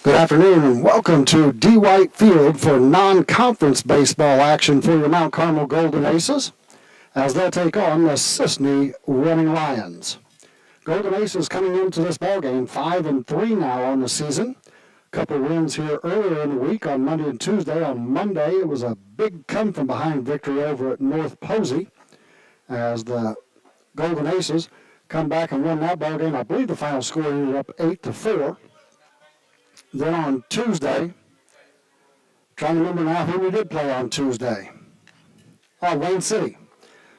Good afternoon and welcome to D. White Field for non-conference baseball action for your Mount Carmel Golden Aces as they'll take on the Cisne Running Lions. Golden Aces coming into this ballgame 5-3 now on the season. A couple wins here earlier in the week on Monday and Tuesday. On Monday it was a big come-from-behind victory over at North Posey as the Golden Aces come back and won that ballgame. I believe the final score ended up 8-4. Then on Tuesday, trying to remember now who we did play on Tuesday. Wayne City.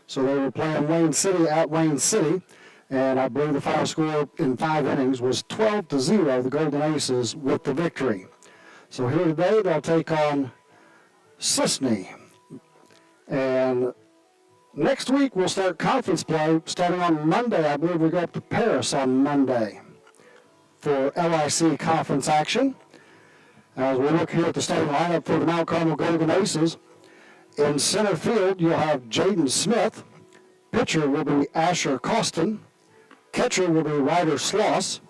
So they were playing Wayne City at Wayne City, and I believe the final score in 5 innings was 12-0, the Golden Aces with the victory. So here today they'll take on Cisne. And next week we'll start conference play starting on Monday. I believe we go up to Paris on Monday for LIC conference action. As we look here at the starting lineup for the Mount Carmel Golden Aces, in center field you'll have Jaden Smith. Pitcher will be Asher Costin. Catcher will be Ryder Sloss.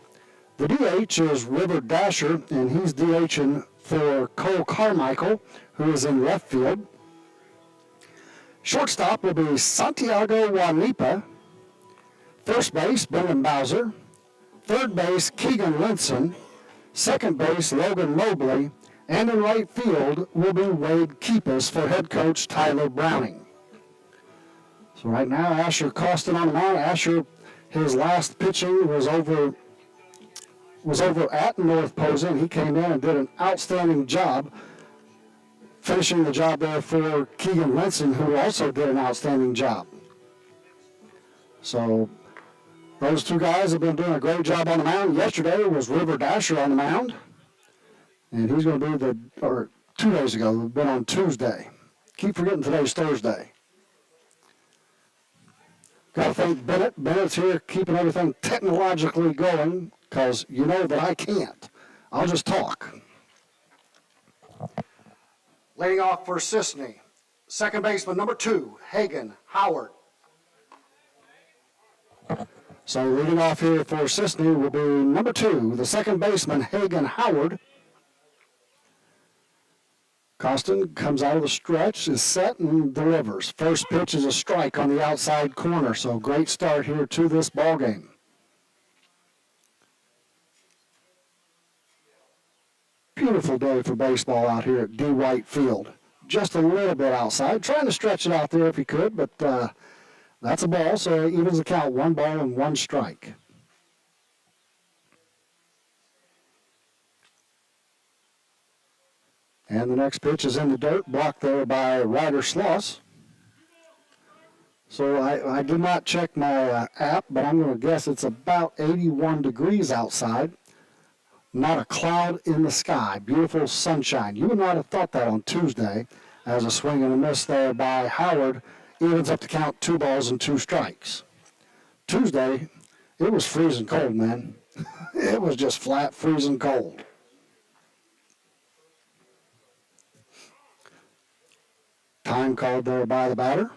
The DH is River Dasher, and he's DHing for Cole Carmichael, who is in left field. Shortstop will be Santiago Wanipa. First base, Brendan Bowser. Third base, Keegan Linson. Second base, Logan Mobley. And in right field will be Wade Keepus for head coach Tyler Browning. So right now, Asher Costin on the mound. Asher, his last pitching was over at North Posey, and he came in and did an outstanding job, finishing the job there for Keegan Linson, who also did an outstanding job. So those two guys have been doing a great job on the mound. Yesterday was River Dasher on the mound, and he's going to be 2 days ago, we've been on Tuesday. Keep forgetting today's Thursday. Got to thank Bennett. Bennett's here keeping everything technologically going, because you know that I can't. I'll just talk. Leading off for Cisne, second baseman number 2, Hagan Howard. So leading off here for Cisne will be number 2, the second baseman, Hagan Howard. Costin comes out of the stretch, is set, and delivers. First pitch is a strike on the outside corner, so great start here to this ball game. Beautiful day for baseball out here at D. White Field. Just a little bit outside, trying to stretch it out there if he could, but that's a ball, so it evens the count, 1 ball and 1 strike. And the next pitch is in the dirt, blocked there by Ryder Sloss. So I did not check my app, but I'm going to guess it's about 81 degrees outside. Not a cloud in the sky. Beautiful sunshine. You would not have thought that on Tuesday, as a swing and a miss there by Howard evens up to count 2 balls and 2 strikes. Tuesday, it was freezing cold, man. It was just flat freezing cold. Time called there by the batter.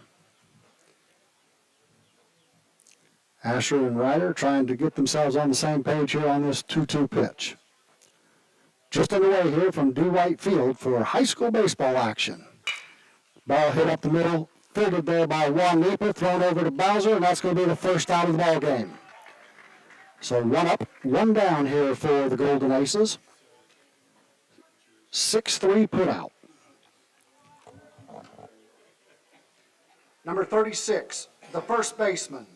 Asher and Ryder trying to get themselves on the same page here on this 2-2 pitch. Just underway here from D. White Field for high school baseball action. Ball hit up the middle, fielded there by Wanipa, thrown over to Bowser, and that's going to be the first out of the ball game. So 1 up, 1 down here for the Golden Aces. 6-3 put out. Number 36, the first baseman,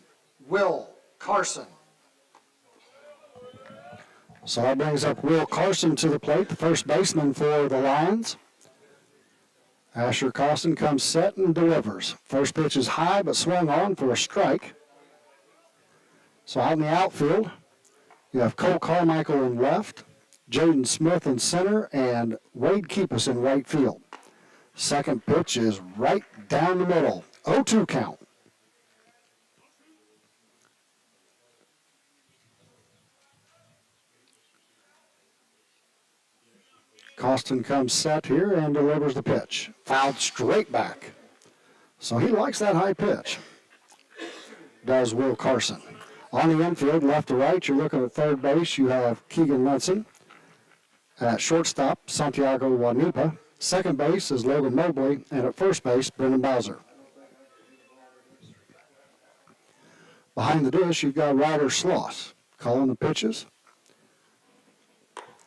Will Carson. So that brings up Will Carson to the plate, the first baseman for the Lions. Asher Costin comes set and delivers. First pitch is high but swung on for a strike. So out in the outfield, you have Cole Carmichael in left, Jaden Smith in center, and Wade Keepus in right field. Second pitch is right down the middle. 0-2 count. Costin comes set here and delivers the pitch. Fouled straight back. So he likes that high pitch. Does Will Carson. On the infield, left to right, you're looking at third base. You have Keegan Linson. At shortstop, Santiago Wanipa. Second base is Logan Mobley, and at first base, Brendan Bowser. Behind the dish, you've got Ryder Schloss calling the pitches.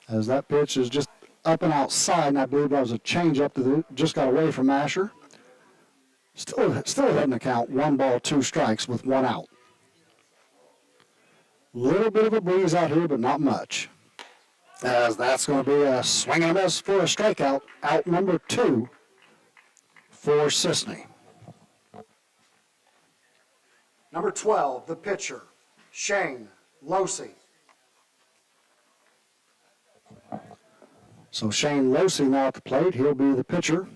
As that pitch is just up and outside, and I believe that was a changeup that just got away from Asher. Still hitting the count, 1 ball, 2 strikes with 1 out. Little bit of a breeze out here, but not much. As that's going to be a swing and a miss for a strikeout, out number 2 for Cisne. Number 12, the pitcher, Shane Losey. So Shane Losey now at the plate. He'll be the pitcher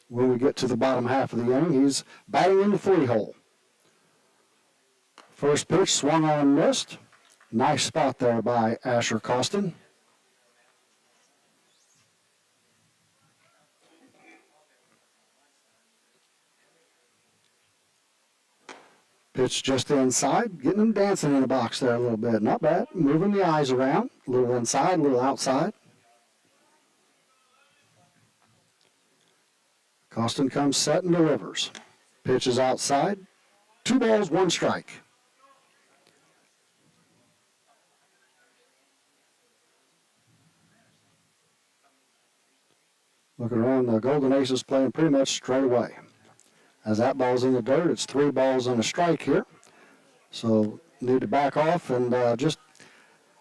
when we get to the bottom half of the inning. He's batting in the 3-hole. First pitch swung on and missed. Nice spot there by Asher Costin. Pitch just inside, getting him dancing in the box there a little bit. Not bad. Moving the eyes around, a little inside, a little outside. Costin comes set and delivers. Pitch is outside. 2 balls, 1 strike. Looking around, the Golden Aces playing pretty much straight away. As that ball's in the dirt, it's 3 balls and a strike here. So need to back off and just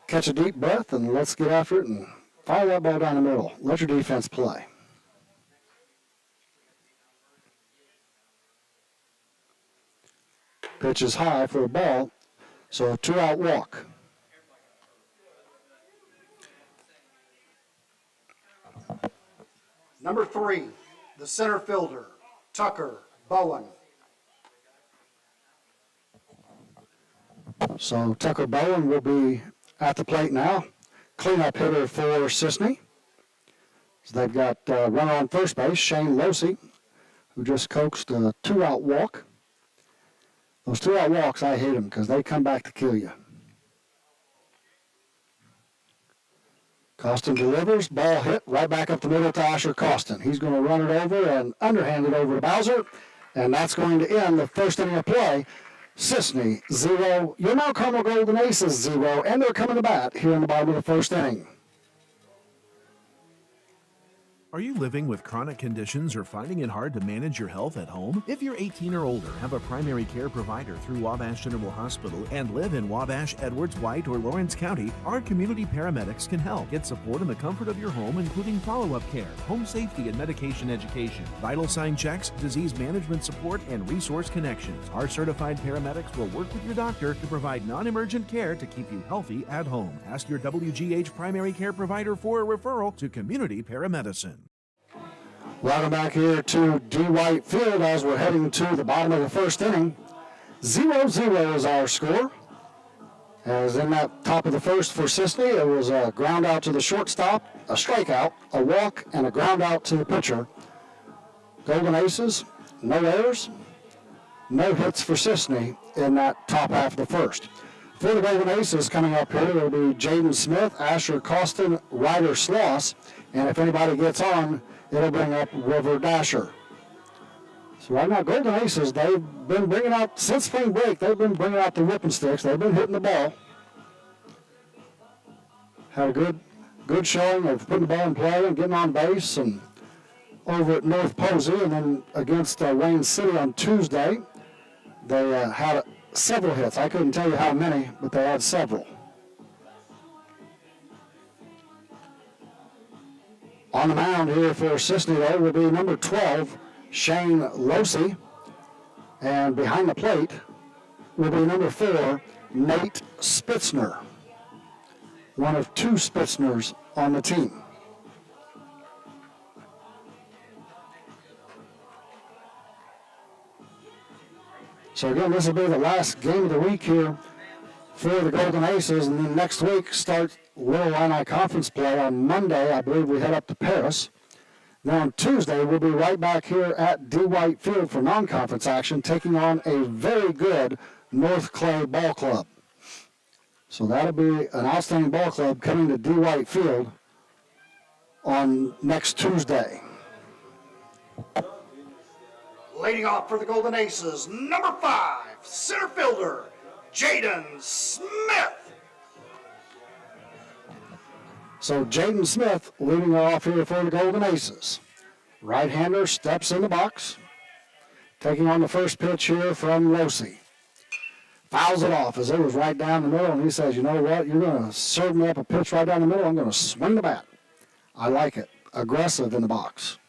catch a deep breath and let's get after it and fire that ball down the middle. Let your defense play. Pitch is high for a ball, so a 2-out walk. Number 3, the center fielder, Tucker Bowen. So Tucker Bowen will be at the plate now. Cleanup hitter for Cisne. So they've got runner on first base, Shane Losey, who just coaxed a 2-out walk. Those 2-out walks, I hate them because they come back to kill you. Costin delivers, ball hit right back up the middle to Asher Costin. He's going to run it over and underhand it over to Bowser, and that's going to end the first inning of play. Cisne 0, your Mount Carmel Golden Aces 0, and they're coming to bat here in the bottom of the first inning. Are you living with chronic conditions or finding it hard to manage your health at home? If you're 18 or older, have a primary care provider through Wabash General Hospital, and live in Wabash, Edwards, White, or Lawrence County, our community paramedics can help. Get support in the comfort of your home, including follow-up care, home safety and medication education, vital sign checks, disease management support, and resource connections. Our certified paramedics will work with your doctor to provide non-emergent care to keep you healthy at home. Ask your WGH primary care provider for a referral to community paramedicine. Welcome back here to D. White Field as we're heading to the bottom of the first inning. 0-0 is our score. As in that top of the first for Cisne, it was a ground out to the shortstop, a strikeout, a walk, and a ground out to the pitcher. Golden Aces, no errors, no hits for Cisne in that top half of the first. For the Golden Aces coming up here, it'll be Jaden Smith, Asher Costin, Ryder Schloss, and if anybody gets on, it'll bring up River Dasher. So right now, Golden Aces, they've been bringing out, since spring break, they've been bringing out the whipping sticks. They've been hitting the ball. Had a good showing of putting the ball in play and getting on base and over at North Posey, and then against Wayne City on Tuesday, they had several hits. I couldn't tell you how many, but they had several. On the mound here for Cisne, though, will be number 12, Shane Losey. And behind the plate will be number 4, Nate Spitzner. One of 2 Spitzners on the team. So again, this will be the last game of the week here for the Golden Aces, and then next week starts Little Illini Conference play. On Monday, I believe we head up to Paris. Then on Tuesday, we'll be right back here at D. White Field for non-conference action, taking on a very good North Clay ball club. So that'll be an outstanding ball club coming to D. White Field on next Tuesday. Leading off for the Golden Aces, number 5, center fielder, Jaden Smith. So Jaden Smith leading off here for the Golden Aces. Right-hander steps in the box, taking on the first pitch here from Losey. Fouls it off as it was right down the middle, and he says, you know what, you're going to serve me up a pitch right down the middle, I'm going to swing the bat. I like it. Aggressive in the box.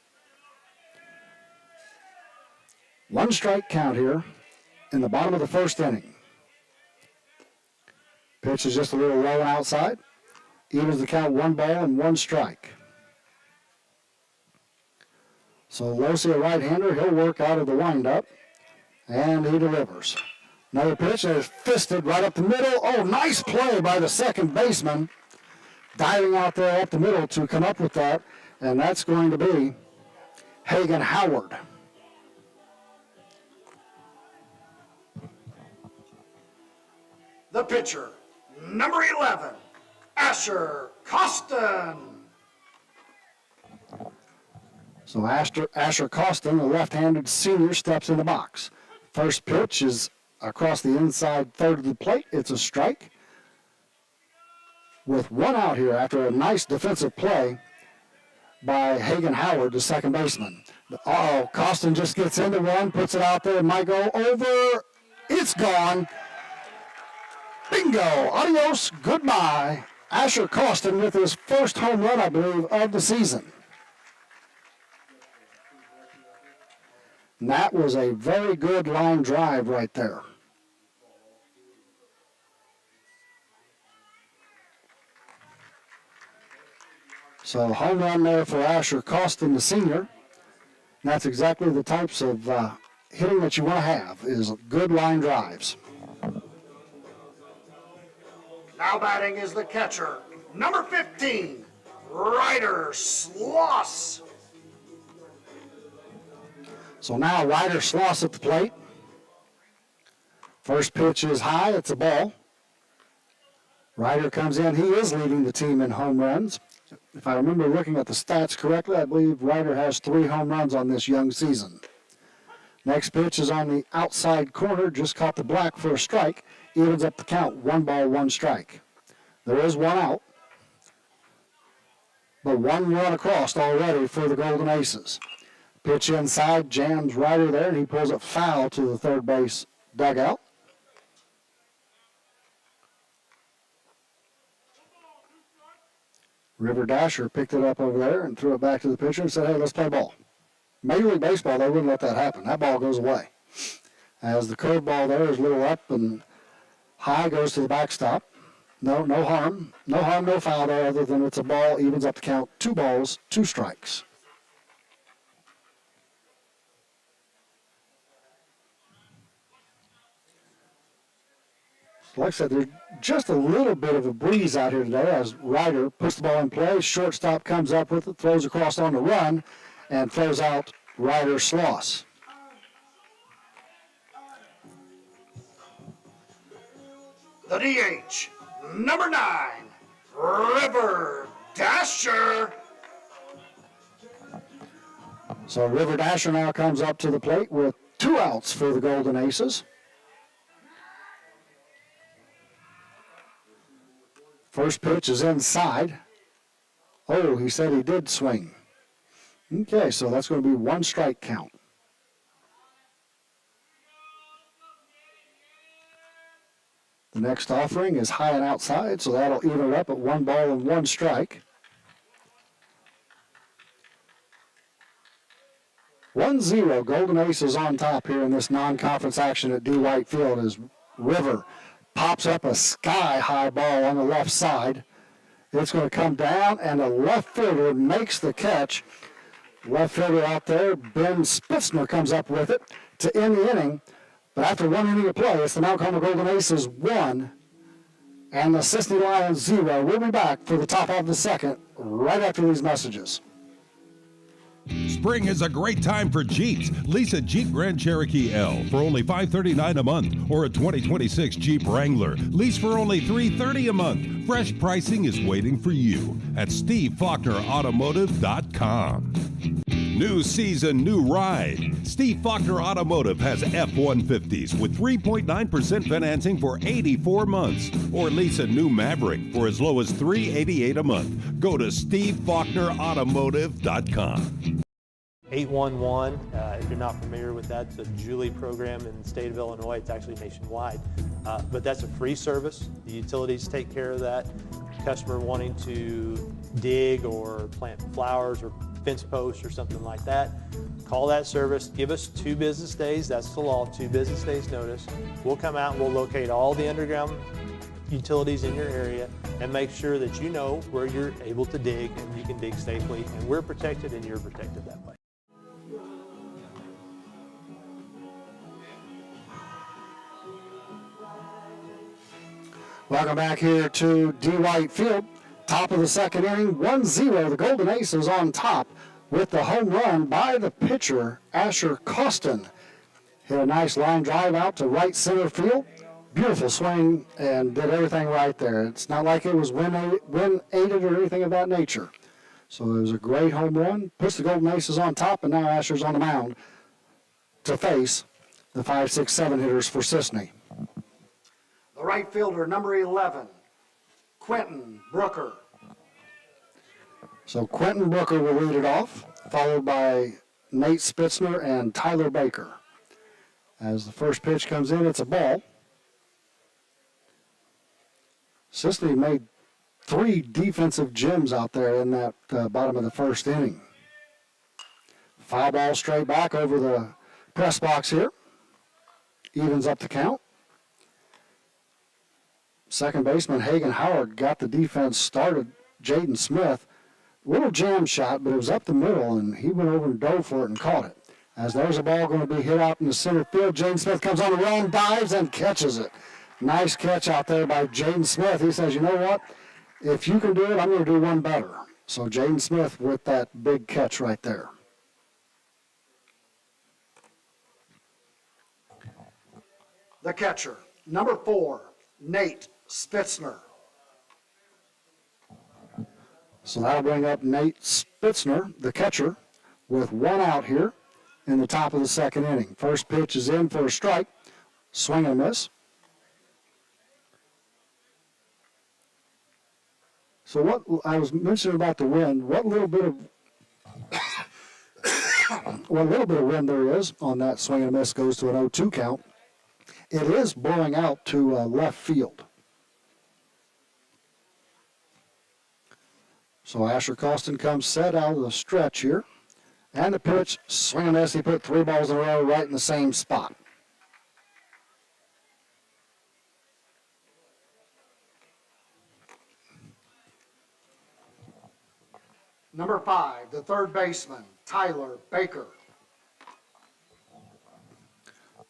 1 strike count here in the bottom of the first inning. Pitch is just a little low and outside. Evens the count 1 ball and 1 strike. So Losey, a right-hander, he'll work out of the windup, and he delivers. Another pitch that is fisted right up the middle. Oh, nice play by the second baseman. Diving out there up the middle to come up with that, and that's going to be Hagen Howard. The pitcher, number 11, Asher Costin. So Asher Costin, the left-handed senior, steps in the box. First pitch is across the inside third of the plate. It's a strike. With 1 out here after a nice defensive play by Hagen Howard, the second baseman. Uh-oh, Costin just gets into one, puts it out there, might go over. It's gone. Bingo. Adios. Goodbye. Asher Costin with his first home run, I believe, of the season. And that was a very good line drive right there. So home run there for Asher Costin, the senior. And that's exactly the types of hitting that you want to have, is good line drives. Now batting is the catcher, number 15, Ryder Sloss. So now Ryder Sloss at the plate. First pitch is high, it's a ball. Ryder comes in, he is leading the team in home runs. If I remember looking at the stats correctly, I believe Ryder has 3 home runs on this young season. Next pitch is on the outside corner, just caught the black for a strike. Evens up the count, 1 ball, 1 strike. There is 1 out, but 1 run across already for the Golden Aces. Pitch inside, jams Ryder there, and he pulls it foul to the third base dugout. River Dasher picked it up over there and threw it back to the pitcher and said, hey, let's play ball. Major League Baseball, they wouldn't let that happen. That ball goes away. As the curveball there is a little up and high, goes to the backstop. No harm. No harm, no foul there, other than it's a ball, evens up the count, 2 balls, 2 strikes. Like I said, there's just a little bit of a breeze out here today as Ryder puts the ball in play. Shortstop comes up with it, throws across on the run, and throws out Ryder Sloss. The DH, number 9, River Dasher. So River Dasher now comes up to the plate with 2 outs for the Golden Aces. First pitch is inside. Oh, he said he did swing. Okay, so that's going to be 1 strike count. The next offering is high and outside, so that'll even it up at 1 ball and 1 strike. 1-0, Golden Aces on top here in this non-conference action at D. White Field as River pops up a sky-high ball on the left side. It's going to come down, and the left fielder makes the catch. Left fielder out there, Ben Spitzner, comes up with it to end the inning. But after 1 inning of play, it's the Mount Carmel Golden Aces 1 and the Cisne Lions 0. We'll be back for the top of the second right after these messages. Spring is a great time for Jeeps. Lease a Jeep Grand Cherokee L for only $539 a month, or a 2026 Jeep Wrangler. Lease for only $330 a month. Fresh pricing is waiting for you at SteveFaulknerAutomotive.com. New season, new ride. Steve Faulkner Automotive has F-150s with 3.9% financing for 84 months. Or lease a new Maverick for as low as $388 a month. Go to SteveFaulknerAutomotive.com. 811, if you're not familiar with that, it's a Julie program in the state of Illinois. It's actually nationwide, but that's a free service. The utilities take care of that. Customer wanting to dig or plant flowers or fence posts or something like that, call that service, give us 2 business days, that's the law, 2 business days notice. We'll come out and we'll locate all the underground utilities in your area and make sure that you know where you're able to dig and you can dig safely, and we're protected and you're protected that way. Welcome back here to D. White Field. Top of the second inning, 1-0. The Golden Aces on top with the home run by the pitcher, Asher Costin. Hit a nice line drive out to right center field. Beautiful swing and did everything right there. It's not like it was wind-aided or anything of that nature. So it was a great home run. Puts the Golden Aces on top, and now Asher's on the mound to face the 5, 6, 7 hitters for Cisne. The right fielder, number 11, Quentin Brooker. So Quentin Brooker will lead it off, followed by Nate Spitzner and Tyler Baker. As the first pitch comes in, it's a ball. Cisne made 3 defensive gems out there in that bottom of the first inning. Foul ball straight back over the press box here. Evens up the count. Second baseman Hagan Howard got the defense started. Jaden Smith, little jam shot, but it was up the middle, and he went over and dove for it and caught it. As there's a ball going to be hit out in the center field, Jaden Smith comes on the run, dives, and catches it. Nice catch out there by Jaden Smith. He says, you know what? If you can do it, I'm going to do one better. So Jaden Smith with that big catch right there. The catcher, number 4, Nate Spitzner. So that'll bring up Nate Spitzner, the catcher, with 1 out here in the top of the second inning. First pitch is in for a strike. Swing and miss. So what I was mentioning about the wind, what little bit of wind there is on that swing and miss goes to an 0-2 count. It is blowing out to left field. So Asher Costin comes set out of the stretch here. And the pitch, swing and miss. He put 3 balls in a row right in the same spot. Number 5, the third baseman, Tyler Baker.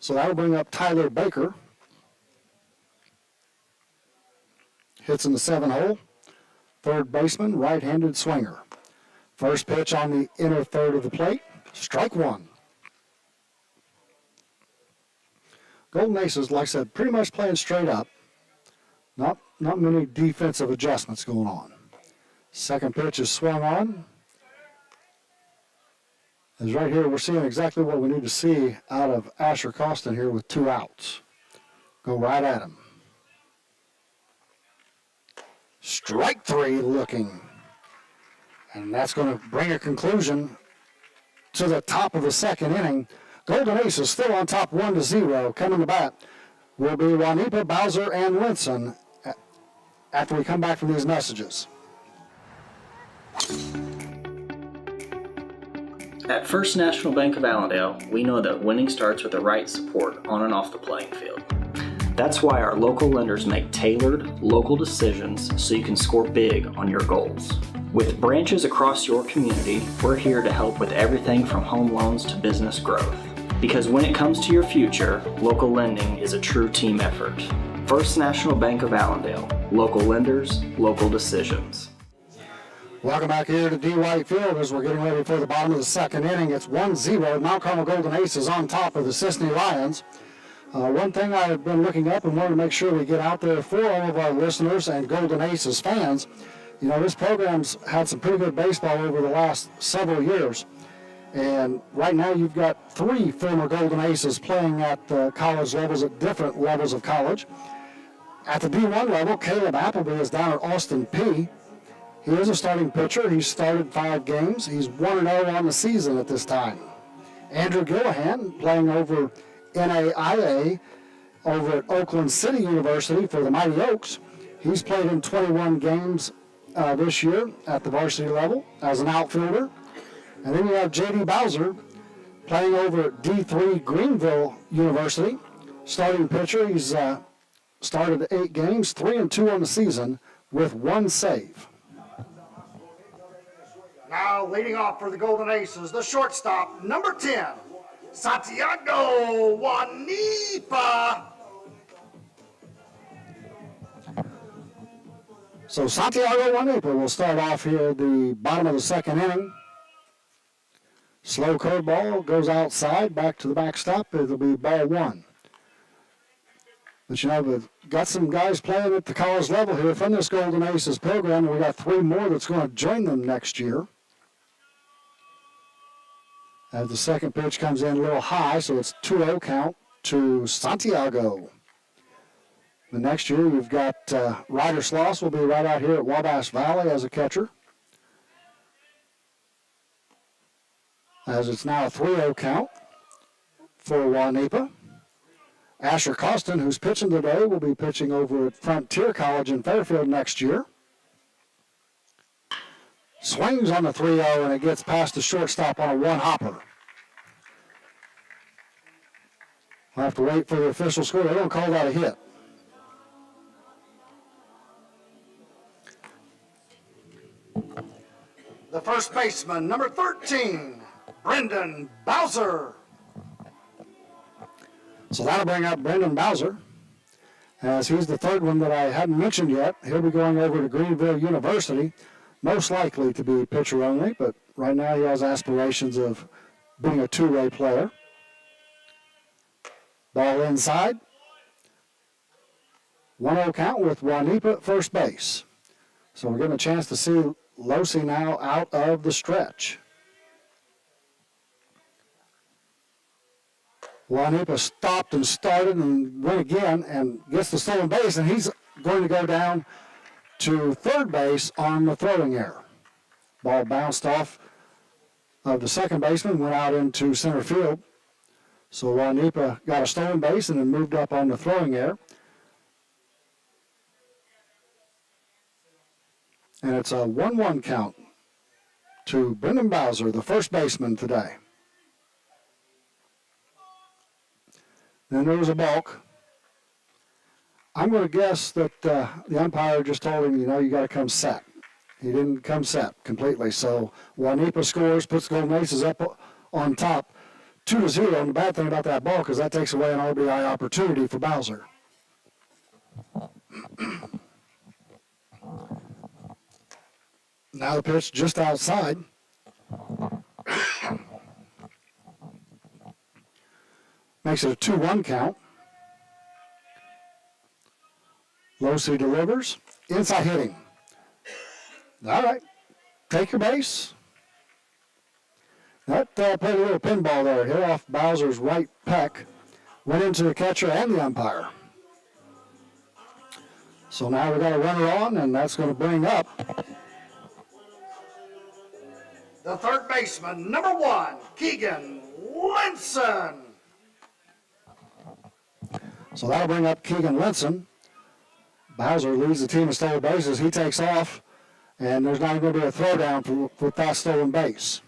So that'll bring up Tyler Baker. Hits in the 7 hole. Third baseman, right-handed swinger. First pitch on the inner third of the plate. Strike 1. Golden Aces, like I said, pretty much playing straight up. Not many defensive adjustments going on. Second pitch is swung on. As right here, we're seeing exactly what we need to see out of Asher Costin here with 2 outs. Go right at him. Strike 3 looking. And that's going to bring a conclusion to the top of the second inning. Golden Aces still on top 1-0. Coming to bat will be Wanipa, Bowser, and Linson after we come back from these messages. At First National Bank of Allendale, we know that winning starts with the right support on and off the playing field. That's why our local lenders make tailored, local decisions so you can score big on your goals. With branches across your community, we're here to help with everything from home loans to business growth. Because when it comes to your future, local lending is a true team effort. First National Bank of Allendale, local lenders, local decisions. Welcome back here to D. White Field as we're getting ready for the bottom of the second inning. It's 1-0. Mount Carmel Golden Aces on top of the Cisne Lions. One thing I've been looking up and wanted to make sure we get out there for all of our listeners and Golden Aces fans. You know, this program's had some pretty good baseball over the last several years. And right now you've got 3 former Golden Aces playing at the college levels at different levels of college. At the D1 level, Caleb Appleby is down at Austin P. He is a starting pitcher. He's started 5 games. He's 1-0 on the season at this time. Andrew Gillihan playing over NAIA over at Oakland City University for the Mighty Oaks. He's played in 21 games this year at the varsity level as an outfielder. And then you have J.D. Bowser playing over at D3 Greenville University. Starting pitcher. He's started 8 games, 3-2 on the season with 1 save. Now leading off for the Golden Aces, the shortstop, number 10, Santiago Wanipa. So Santiago Wanipa will start off here at the bottom of the second inning. Slow curveball goes outside, back to the backstop. It'll be ball 1. But you know, we've got some guys playing at the college level here from this Golden Aces program. We got 3 more that's going to join them next year. As the second pitch comes in a little high, so it's 2-0 count to Santiago. The next year, you've got Ryder Sloss will be right out here at Wabash Valley as a catcher. As it's now a 3-0 count for Wanipa. Asher Costin, who's pitching today, will be pitching over at Frontier College in Fairfield next year. Swings on the 3-0, and it gets past the shortstop on a 1-hopper. We'll have to wait for the official score. They don't call that a hit. The first baseman, number 13, Brendan Bowser. So that'll bring up Brendan Bowser, as he's the third one that I hadn't mentioned yet. He'll be going over to Greenville University, most likely to be pitcher only, but right now he has aspirations of being a 2-way player. Ball inside. 1-0 count with Wanipa at first base. So we're getting a chance to see Losi now out of the stretch. Wanipa stopped and started and went again and gets the stolen base, and he's going to go down to third base on the throwing error. Ball bounced off of the second baseman, went out into center field. So Wanipa got a stolen base and then moved up on the throwing error. And it's a 1-1 count to Brendan Bowser, the first baseman today. Then there was a balk. I'm going to guess that the umpire just told him, you know, you got to come set. He didn't come set completely. So Wanipa scores, puts Golden Aces up on top, 2-0. And the bad thing about that balk is that takes away an RBI opportunity for Bowser. Now the pitch just outside. Makes it a 2-1 count. Losi delivers. Inside hitting. All right. Take your base. That played a little pinball there. Hit off Bowser's right pec. Went into the catcher and the umpire. So now we've got a runner on, and that's going to bring up The third baseman, number 1, Keegan Linson. So that'll bring up Keegan Linson. Bowser leads the team in stolen bases. He takes off, and there's not even going to be a throwdown for that stolen base.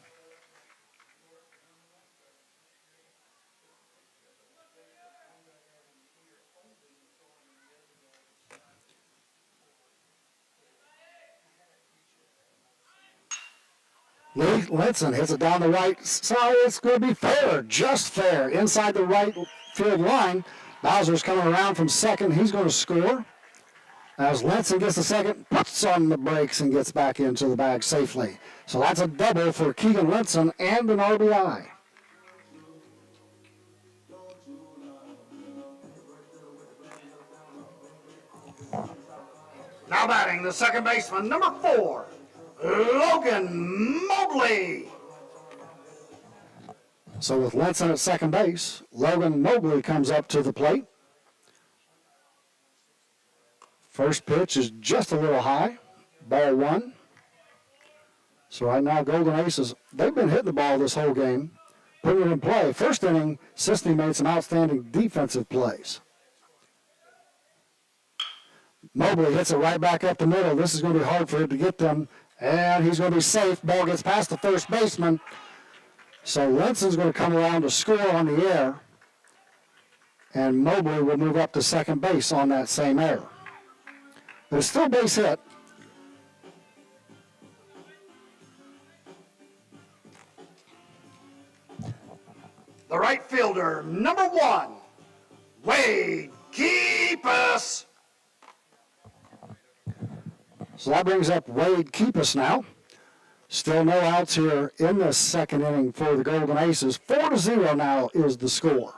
Linson hits it down the right side. It's going to be fair, just fair. Inside the right field line. Bowser's coming around from second. He's going to score. As Lenson gets the second, puts on the brakes and gets back into the bag safely. So that's a double for Keegan Lenson and an RBI. Now batting the second baseman, number 4, Logan Mobley. So with Lenson at second base, Logan Mobley comes up to the plate. First pitch is just a little high, ball 1. So right now, Golden Aces, they've been hitting the ball this whole game, putting it in play. First inning, Cisne made some outstanding defensive plays. Mobley hits it right back up the middle. This is going to be hard for him to get them, and he's going to be safe. Ball gets past the first baseman. So Lenson's going to come around to score on the air, and Mobley will move up to second base on that same error. But it's still base hit. The right fielder, number 1, Wade Keepus. So that brings up Wade Keepus now. Still no outs here in the second inning for the Golden Aces. 4-0 now is the score.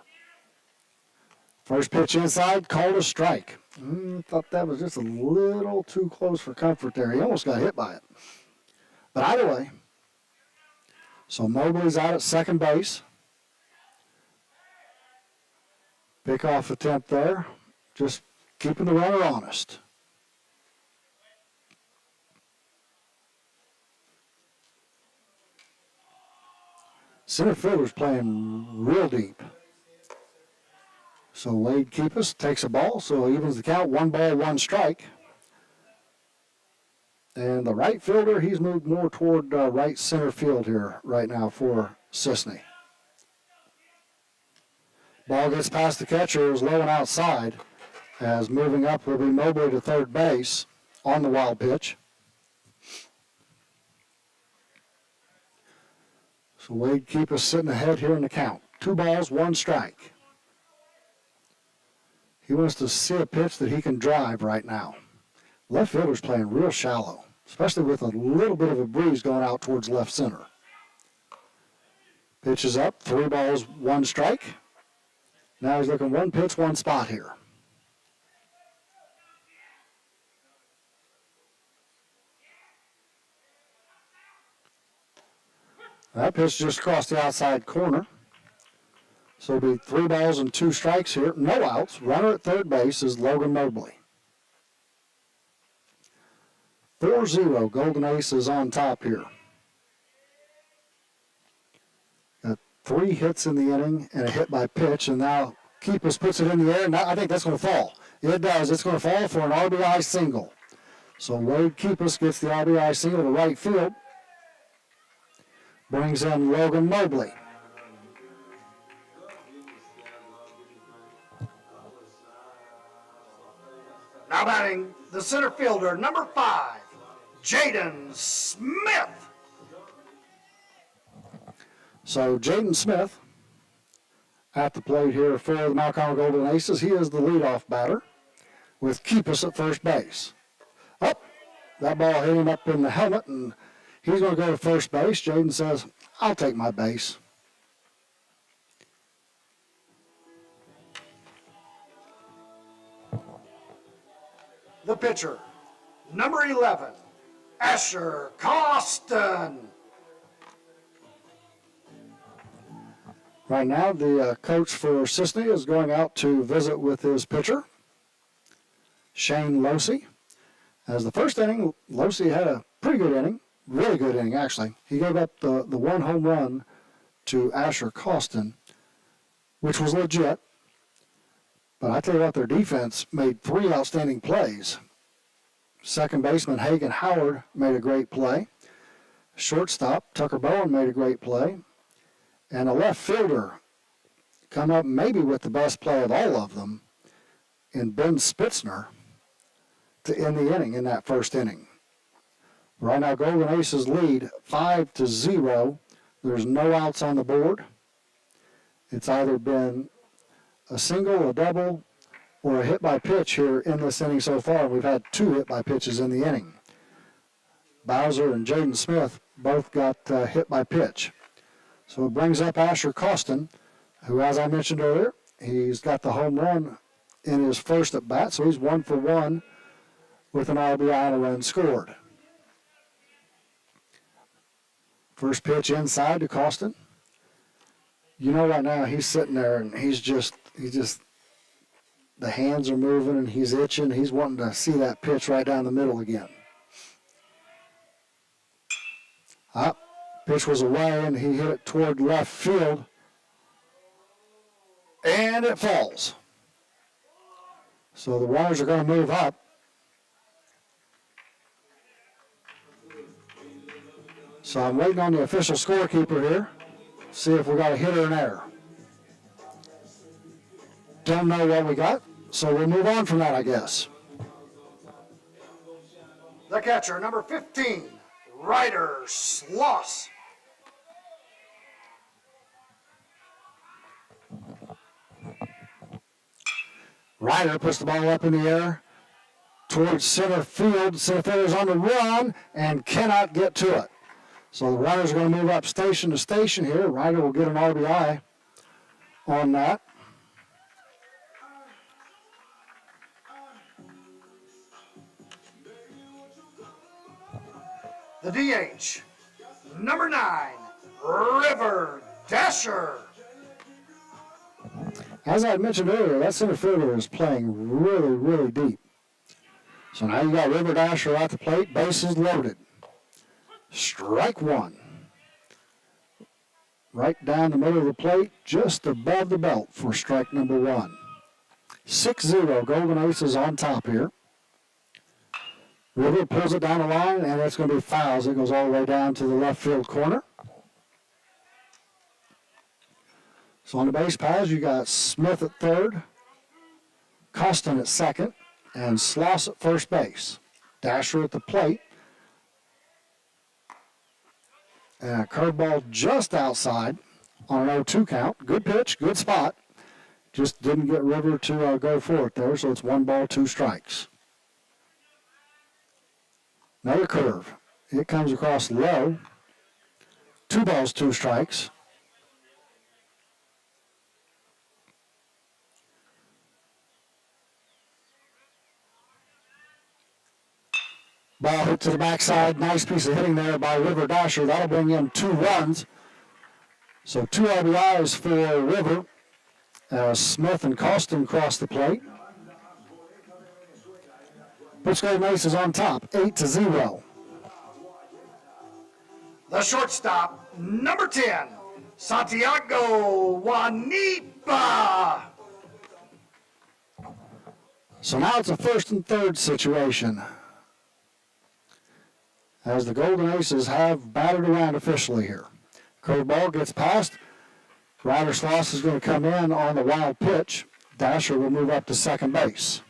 First pitch inside, called a strike. Thought that was just a little too close for comfort there. He almost got hit by it. But either way, so Mobley's out at second base. Pick-off attempt there. Just keeping the runner honest. Center fielder's playing real deep. So Wade Keepus takes a ball, so evens the count. 1 ball, 1 strike. And the right fielder, he's moved more toward right center field here right now for Cisne. Ball gets past the catcher, is low and outside, as moving up will be Mobley to third base on the wild pitch. So Wade Keepus sitting ahead here in the count. 2 balls, 1 strike. He wants to see a pitch that he can drive right now. Left fielder's playing real shallow, especially with a little bit of a breeze going out towards left center. Pitch is up, 3 balls, 1 strike. Now he's looking 1 pitch, 1 spot here. That pitch just crossed the outside corner. So it'll be 3 balls and 2 strikes here. No outs. Runner at third base is Logan Mobley. 4-0. Golden Aces on top here. Got 3 hits in the inning and a hit by pitch, and now Keepus puts it in the air, and I think that's going to fall. It does. It's going to fall for an RBI single. So Wade Keepus gets the RBI single to right field. Brings in Logan Mobley. Now batting the center fielder, number 5, Jaden Smith. So Jaden Smith at the plate here for the Mount Carmel Golden Aces. He is the leadoff batter with Keepus at first base. Up, that ball hit him up in the helmet, and he's going to go to first base. Jaden says, I'll take my base. The pitcher, number 11, Asher Costin. Right now, the coach for Cisne is going out to visit with his pitcher, Shane Losey. As the first inning, Losey had a pretty good inning, really good inning actually. He gave up the 1 home run to Asher Costin, which was legit. But I tell you what, their defense made 3 outstanding plays. Second baseman Hagan Howard made a great play. Shortstop Tucker Bowen made a great play. And a left fielder come up maybe with the best play of all of them in Ben Spitzner to end the inning in that first inning. Right now, Golden Aces lead 5-0. There's no outs on the board. It's either been a single, a double, or a hit by pitch here in this inning so far. We've had 2 hit by pitches in the inning. Bowser and Jaden Smith both got hit by pitch. So it brings up Asher Costin, who, as I mentioned earlier, he's got the home run in his first at bat, so he's 1 for 1 with an RBI and a run scored. First pitch inside to Costin. You know, right now he's sitting there and he's just, the hands are moving and he's itching. He's wanting to see that pitch right down the middle again. Pitch was away and he hit it toward left field. And it falls. So the runners are going to move up. So I'm waiting on the official scorekeeper here. See if we got a hit or an error. Don't know what we got, so we'll move on from that, I guess. The catcher, number 15, Ryder Sloss. Ryder puts the ball up in the air towards center field. Center fielder's on the run and cannot get to it. So the runners are going to move up station to station here. Ryder will get an RBI on that. The DH, number 9, River Dasher. As I mentioned earlier, that center fielder is playing really, really deep. So now you got River Dasher at the plate, bases loaded. Strike 1. Right down the middle of the plate, just above the belt for strike number 1. 6-0, Golden Aces on top here. River pulls it down the line, and it's going to be fouls. It goes all the way down to the left field corner. So on the base paths, you got Smith at third, Costin at second, and Sloss at first base. Dasher at the plate. And a curveball just outside on an 0-2 count. Good pitch, good spot. Just didn't get River to go for it there, so it's 1 ball, 2 strikes. Another curve. It comes across low. 2 balls, 2 strikes. Ball hit to the backside. Nice piece of hitting there by River Dasher. That'll bring in 2 runs. So 2 RBIs for River. Smith and Costin cross the plate. Puts Golden Aces on top, 8-0. The shortstop, number 10, Santiago Juanipa. So now it's a first and third situation, as the Golden Aces have batted around officially here. Curveball gets past. Ryder Sloss is going to come in on the wild pitch. Dasher will move up to second base.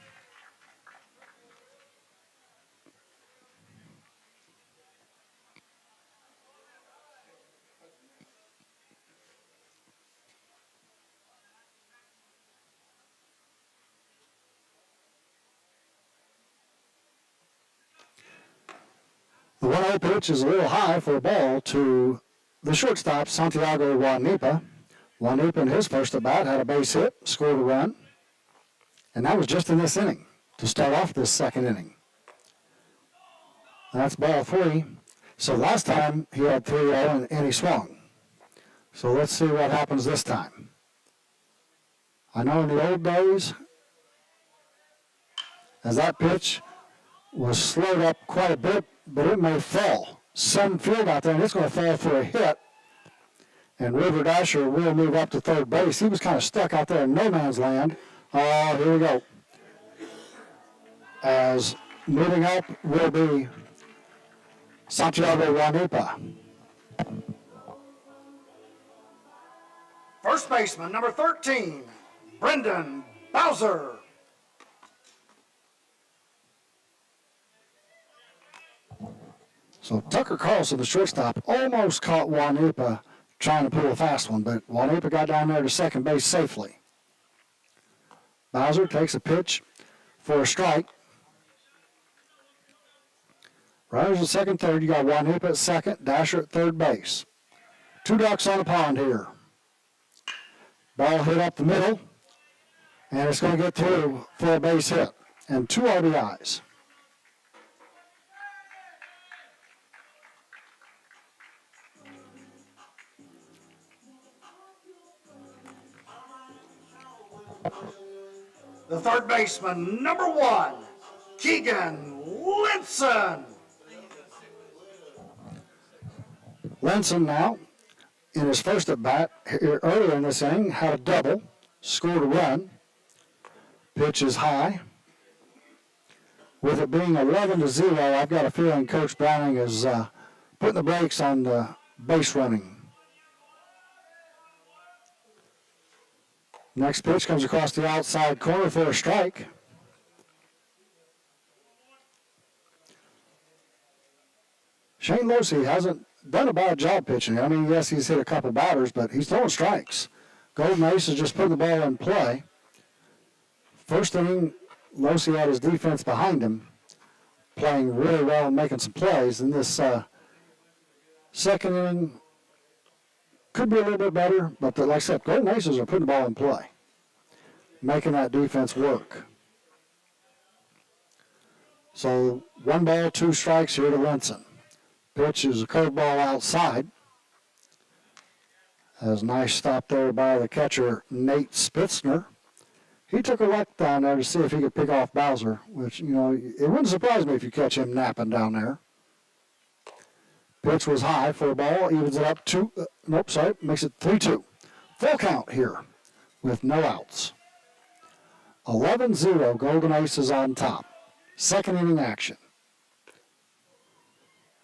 The 1-0 pitch is a little high for a ball to the shortstop, Santiago Juanipa. Juanipa in his first at bat had a base hit, scored a run. And that was just in this inning to start off this second inning. That's ball 3. So last time he had 3-0 and he swung. So let's see what happens this time. I know in the old days, as that pitch was slowed up quite a bit, but it may fall. Some field out there, and it's going to fall for a hit. And River Dasher will move up to third base. He was kind of stuck out there in no man's land. Oh, here we go. As moving up will be Santiago Juanipa. First baseman, number 13, Brendan Bowser. So Tucker Carlson, the shortstop, almost caught Juanipa trying to pull a fast one, but Juanipa got down there to second base safely. Bowser takes a pitch for a strike. Runners at second, third. You got one hip at second, Dasher at third base. 2 ducks on the pond here. Ball hit up the middle, and it's going to get through for a base hit and 2 RBIs. The third baseman, number 1, Keegan Linson. Linson now, in his first at bat earlier in this inning, had a double, scored a run. Pitch is high. With it being 11-0, I've got a feeling Coach Browning is putting the brakes on the base running. Next pitch comes across the outside corner for a strike. Shane Losey hasn't done a bad job pitching. I mean, yes, he's hit a couple batters, but he's throwing strikes. Golden Ace is just putting the ball in play. First inning, Losey had his defense behind him, playing really well and making some plays. In this second inning, could be a little bit better, but like I said, Golden Aces are putting the ball in play, making that defense work. So 1 ball, 2 strikes here to Linson. Pitch is a curveball outside. As nice stop there by the catcher, Nate Spitzner. He took a look down there to see if he could pick off Bowser, which, you know, it wouldn't surprise me if you catch him napping down there. Pitch was high for a ball, evens it up makes it 3-2. Full count here with no outs. 11-0, Golden Aces on top. Second inning action.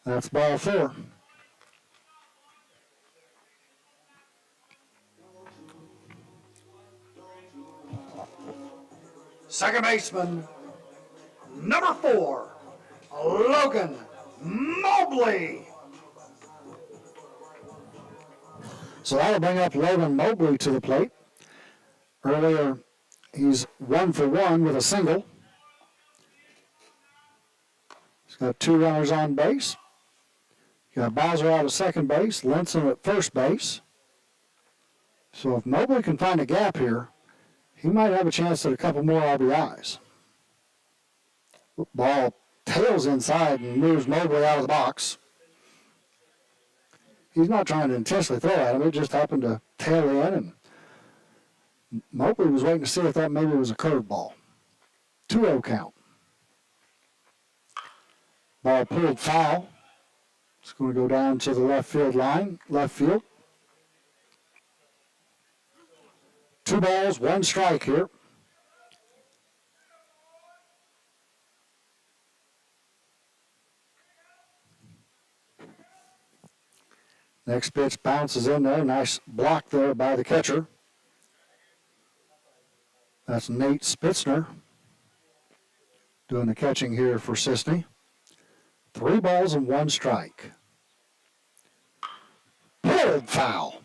That's ball 4. Second baseman, number 4, Logan Mobley. So that'll bring up Logan Mobley to the plate. Earlier, he's 1 for 1 with a single. He's got 2 runners on base. You got Bowser out of second base, Linson at first base. So if Mobley can find a gap here, he might have a chance at a couple more RBIs. Ball tails inside and moves Mobley out of the box. He's not trying to intentionally throw at him. It just happened to tail in, and Mobley was waiting to see if that maybe was a curveball. 2-0 count. Ball pulled foul. It's going to go down to the left field line. Left field. 2 balls, 1 strike here. Next pitch bounces in there. Nice block there by the catcher. That's Nate Spitzner doing the catching here for Cisne. 3 balls and 1 strike. Pulled foul.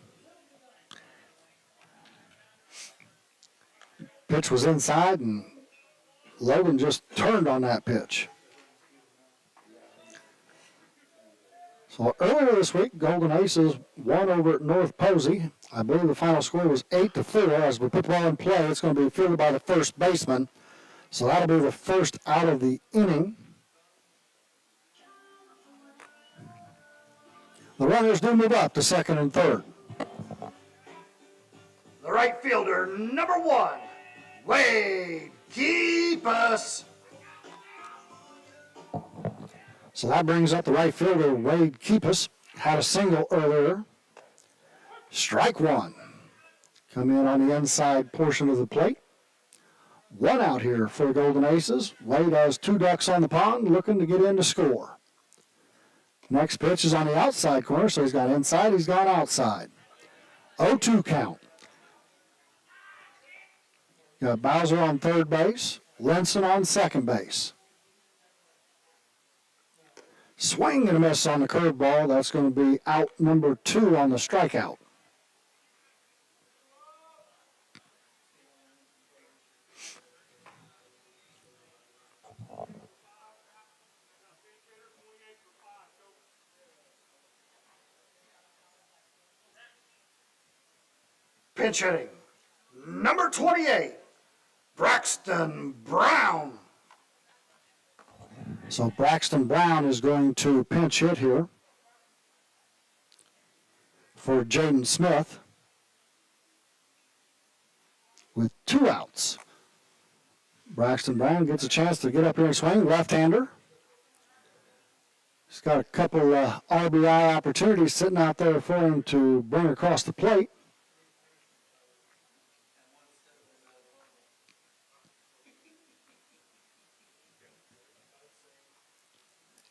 Pitch was inside, and Logan just turned on that pitch. So earlier this week, Golden Aces won over at North Posey. I believe the final score was 8-4. As we put the ball in play, it's going to be fielded by the first baseman. So that'll be the first out of the inning. The runners do move up to second and third. The right fielder, number 1, Wade Keepus. So that brings up the right fielder, Wade Keepus. Had a single earlier. Strike 1. Come in on the inside portion of the plate. 1 out here for the Golden Aces. Wade has 2 ducks on the pond, looking to get in to score. Next pitch is on the outside corner, so he's got inside, he's gone outside. 0-2 count. Got Bowser on third base, Linson on second base. Swing and a miss on the curveball. That's going to be out number 2 on the strikeout. Pinch hitting, number 28, Braxton Brown. So Braxton Brown is going to pinch hit here for Jaden Smith with 2 outs. Braxton Brown gets a chance to get up here and swing, left-hander. He's got a couple RBI opportunities sitting out there for him to bring across the plate.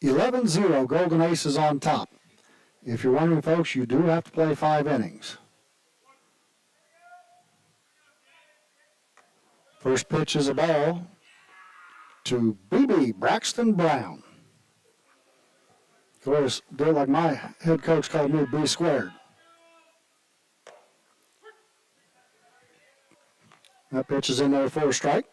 (11-0) Golden Aces on top. If you're wondering, folks, you do have to play 5 innings. First pitch is a ball to BB Braxton Brown. Of course, they're like my head coach called me, B squared. That pitch is in there for a strike.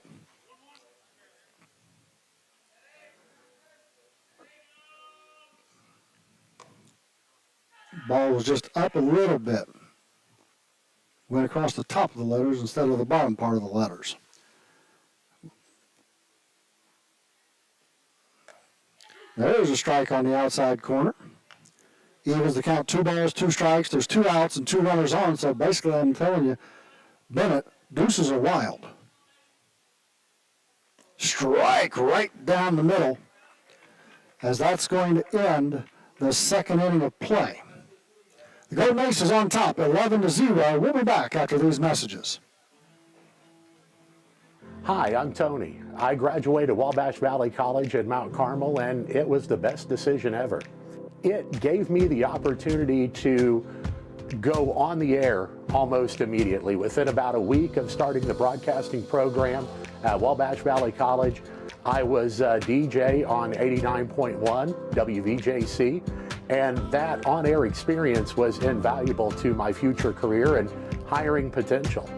Ball was just up a little bit. Went across the top of the letters instead of the bottom part of the letters. There's a strike on the outside corner. Evens the count, 2 balls, 2 strikes. There's 2 outs and 2 runners on. So basically, I'm telling you, Bennett, deuces are wild. Strike right down the middle, as that's going to end the second inning of play. The Golden Aces on top, 11-0. We'll be back after these messages. Hi, I'm Tony. I graduated Wabash Valley College at Mount Carmel, and it was the best decision ever. It gave me the opportunity to go on the air almost immediately. Within about a week of starting the broadcasting program at Wabash Valley College, I was a DJ on 89.1 WVJC, and that on-air experience was invaluable to my future career and hiring potential.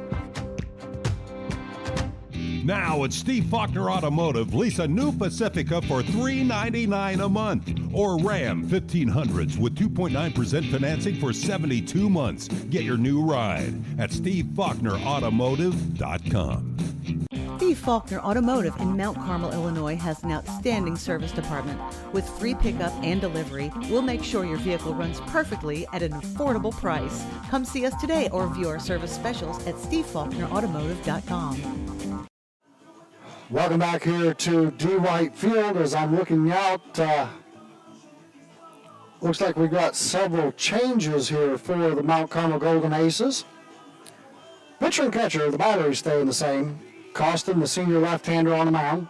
Now at Steve Faulkner Automotive, lease a new Pacifica for $399 a month or Ram 1500s with 2.9% financing for 72 months. Get your new ride at SteveFaulknerAutomotive.com. Steve Faulkner Automotive in Mount Carmel, Illinois has an outstanding service department. With free pickup and delivery, we'll make sure your vehicle runs perfectly at an affordable price. Come see us today or view our service specials at SteveFaulknerAutomotive.com. Welcome back here to D. White Field. As I'm looking out, looks like we've got several changes here for the Mount Carmel Golden Aces. Pitcher and catcher, the batteries staying the same. Costin, the senior left-hander, on the mound.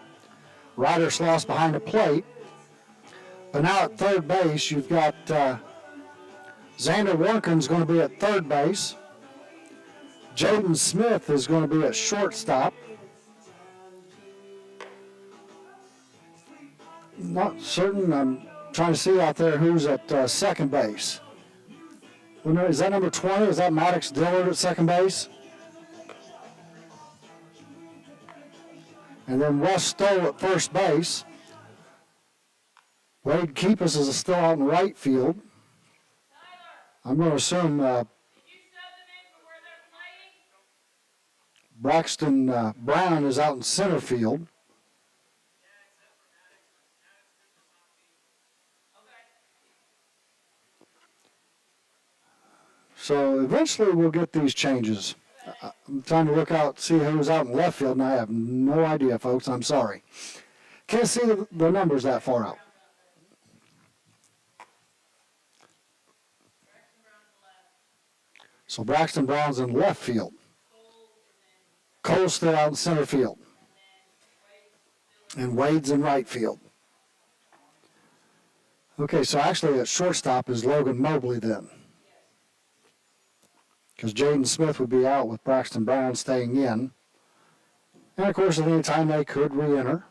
Ryder Sloss behind the plate. But now at third base, you've got Xander Warkin's going to be at third base. Jaden Smith is going to be at shortstop. Not certain. I'm trying to see out there who's at second base. Is that number 20? Is that Maddox Dillard at second base? And then Wes Stoll at first base. Wade Keepus is still out in right field. I'm going to assume Braxton Brown is out in center field. So eventually we'll get these changes. I'm trying to look out, see who's out in left field, and I have no idea, folks. I'm sorry. Can't see the numbers that far out. So Braxton Brown's in left field. Cole's still out in center field. And Wade's in right field. Okay, so actually at shortstop is Logan Mobley then, because Jaden Smith would be out with Braxton Brown staying in. And of course, at any time they could re-enter.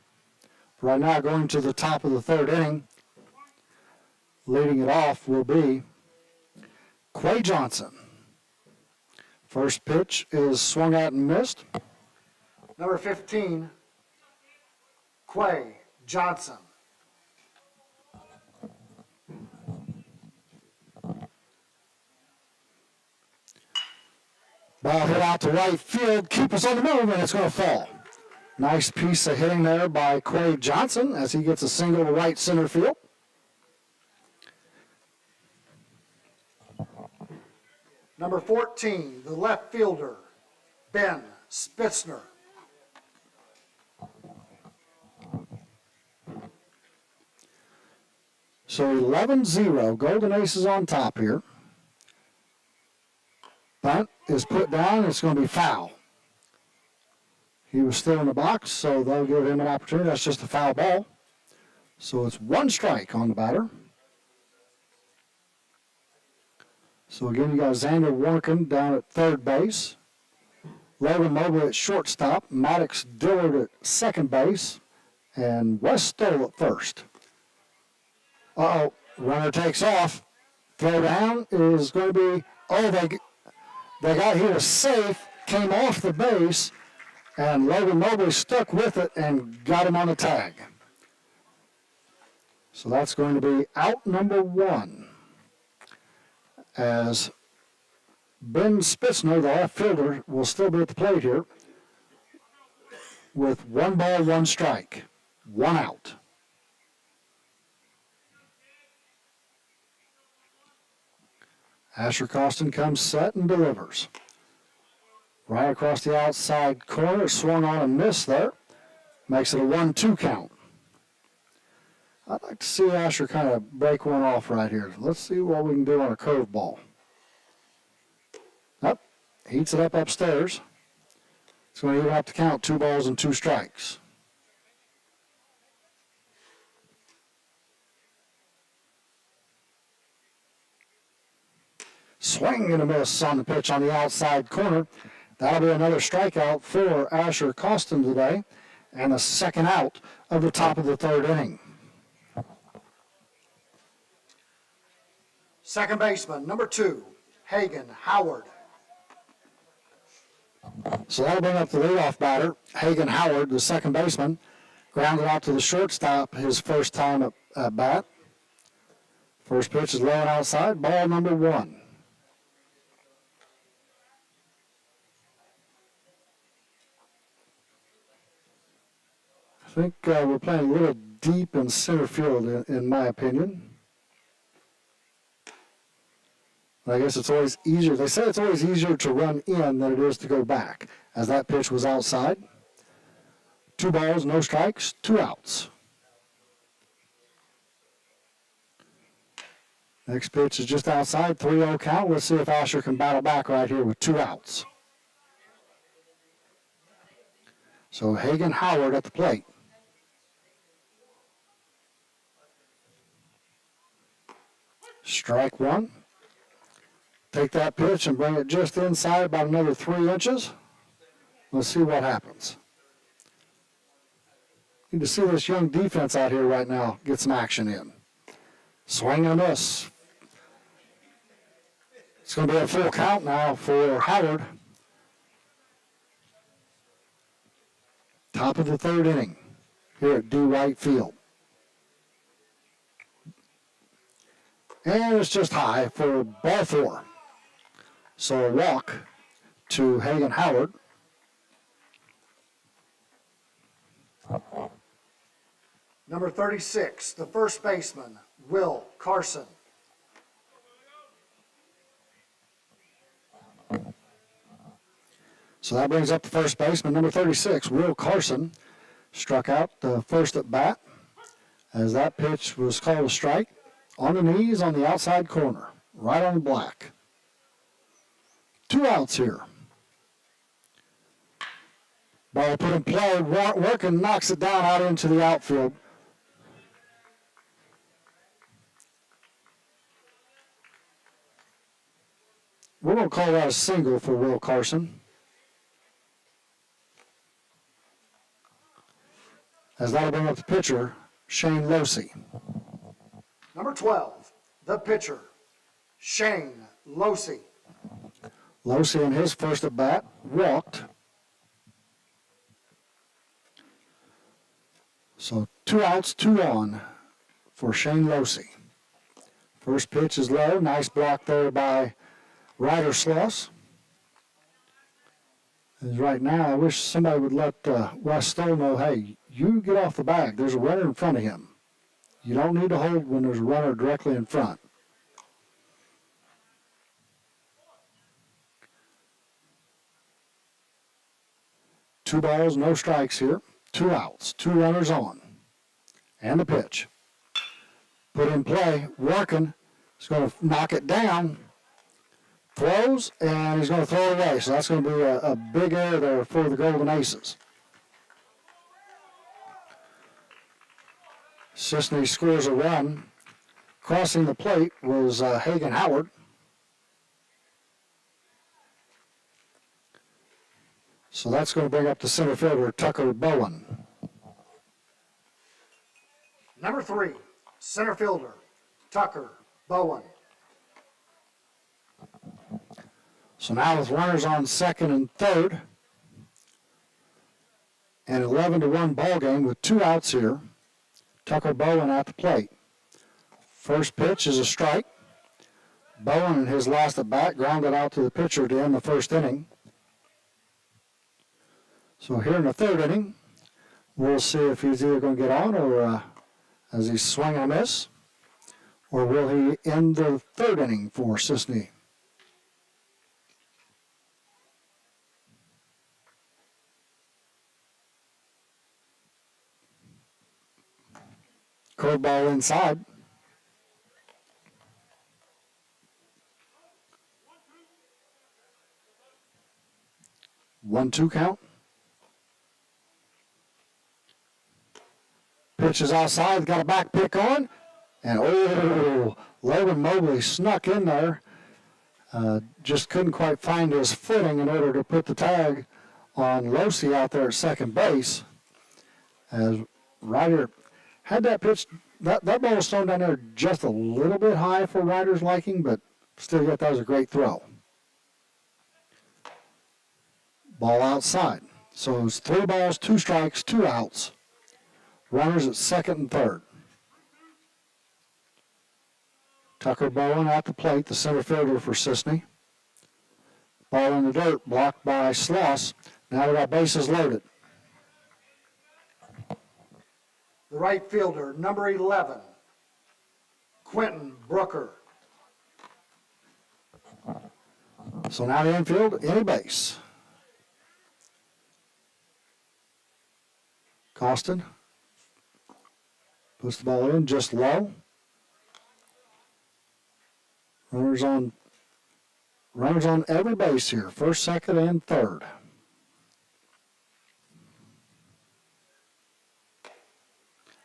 Right now, going to the top of the third inning, leading it off will be Quay Johnson. First pitch is swung out and missed. Number 15, Quay Johnson. Ball hit out to right field. Keeper's on the move, and it's going to fall. Nice piece of hitting there by Quade Johnson as he gets a single to right center field. Number 14, the left fielder, Ben Spitzner. So 11-0, Golden Aces on top here. Bunt is put down, it's going to be foul. He was still in the box, so they'll give him an opportunity. That's just a foul ball. So it's one strike on the batter. So again, you got Xander Warnken down at third base. Logan Mobley at shortstop. Maddox Dillard at second base. And Wes Stoll at first. Uh-oh, runner takes off. Throw down is going to be, they got here safe, came off the base, and Logan Mobley stuck with it and got him on the tag. So that's going to be out number one, as Ben Spitzner, the left fielder, will still be at the plate here with 1 ball, 1 strike, 1 out. Asher Costin comes set and delivers. Right across the outside corner, swung on and missed there. Makes it a 1-2 count. I'd like to see Asher kind of break one off right here. Let's see what we can do on a curveball. Up, heats it up upstairs. It's going to even have to count 2 balls and 2 strikes. Swing and a miss on the pitch on the outside corner. That'll be another strikeout for Asher Costin today, and the second out of the top of the third inning. Second baseman, number 2, Hagen Howard. So that'll bring up the leadoff batter, Hagen Howard, the second baseman. Grounded out to the shortstop his first time at bat. First pitch is low and outside, ball number 1. I think we're playing a little deep in center field, in my opinion. I guess it's always easier. They say it's always easier to run in than it is to go back, as that pitch was outside. 2 balls, no strikes, 2 outs. Next pitch is just outside, 3-0 count. Let's see if Asher can battle back right here with 2 outs. So Hagen Howard at the plate. Strike 1. Take that pitch and bring it just inside about another 3 inches. Let's see what happens. Need to see this young defense out here right now get some action in. Swing and a miss. It's going to be a full count now for Howard. Top of the third inning here at D. White Field. And it's just high for ball 4. So a walk to Hagen Howard. Number 36, the first baseman, Will Carson. So that brings up the first baseman, number 36, Will Carson. Struck out the first at bat as that pitch was called a strike. On the knees on the outside corner, right on the black. 2 outs here. Ball put in play, working, knocks it down out into the outfield. We're going to call that a single for Will Carson, as that'll bring up the pitcher, Shane Losey. Number 12, the pitcher, Shane Losey. Losey in his first at bat walked. So 2 outs, 2 on for Shane Losey. First pitch is low. Nice block there by Ryder Sloss. As right now, I wish somebody would let Wes Stoll know, hey, you get off the bag. There's a runner in front of him. You don't need to hold when there's a runner directly in front. Two balls, no strikes here. Two outs, two runners on. And the pitch. Put in play, working. He's going to knock it down. Throws, and he's going to throw it away. So that's going to be a big error there for the Golden Aces. Cisne scores a run. Crossing the plate was Hagen Howard. So that's going to bring up the center fielder, Tucker Bowen. Number 3, center fielder, Tucker Bowen. So now with runners on second and third, an 11-1 ball game with two outs here. Tucker Bowen at the plate. First pitch is a strike. Bowen, in his last at bat, grounded out to the pitcher to end the first inning. So here in the third inning, we'll see if he's either going to get on or as he's swinging a miss, or will he end the third inning for Cisne? Curveball inside. 1-2 count. Pitch is outside, got a back pick on, and Logan Mobley snuck in there. Just couldn't quite find his footing in order to put the tag on Losi out there at second base. As Ryder had that pitch, that ball was thrown down there just a little bit high for Ryder's liking, but still yet that was a great throw. Ball outside. So it's 3 balls, 2 strikes, 2 outs. Runners at second and third. Tucker Bowen at the plate, the center fielder for Cisne. Ball in the dirt, blocked by Sloss. Now we got bases loaded. The right fielder, number 11, Quentin Brooker. So now the infield, any base. Costin puts the ball in just low. Runners on every base here, first, second, and third.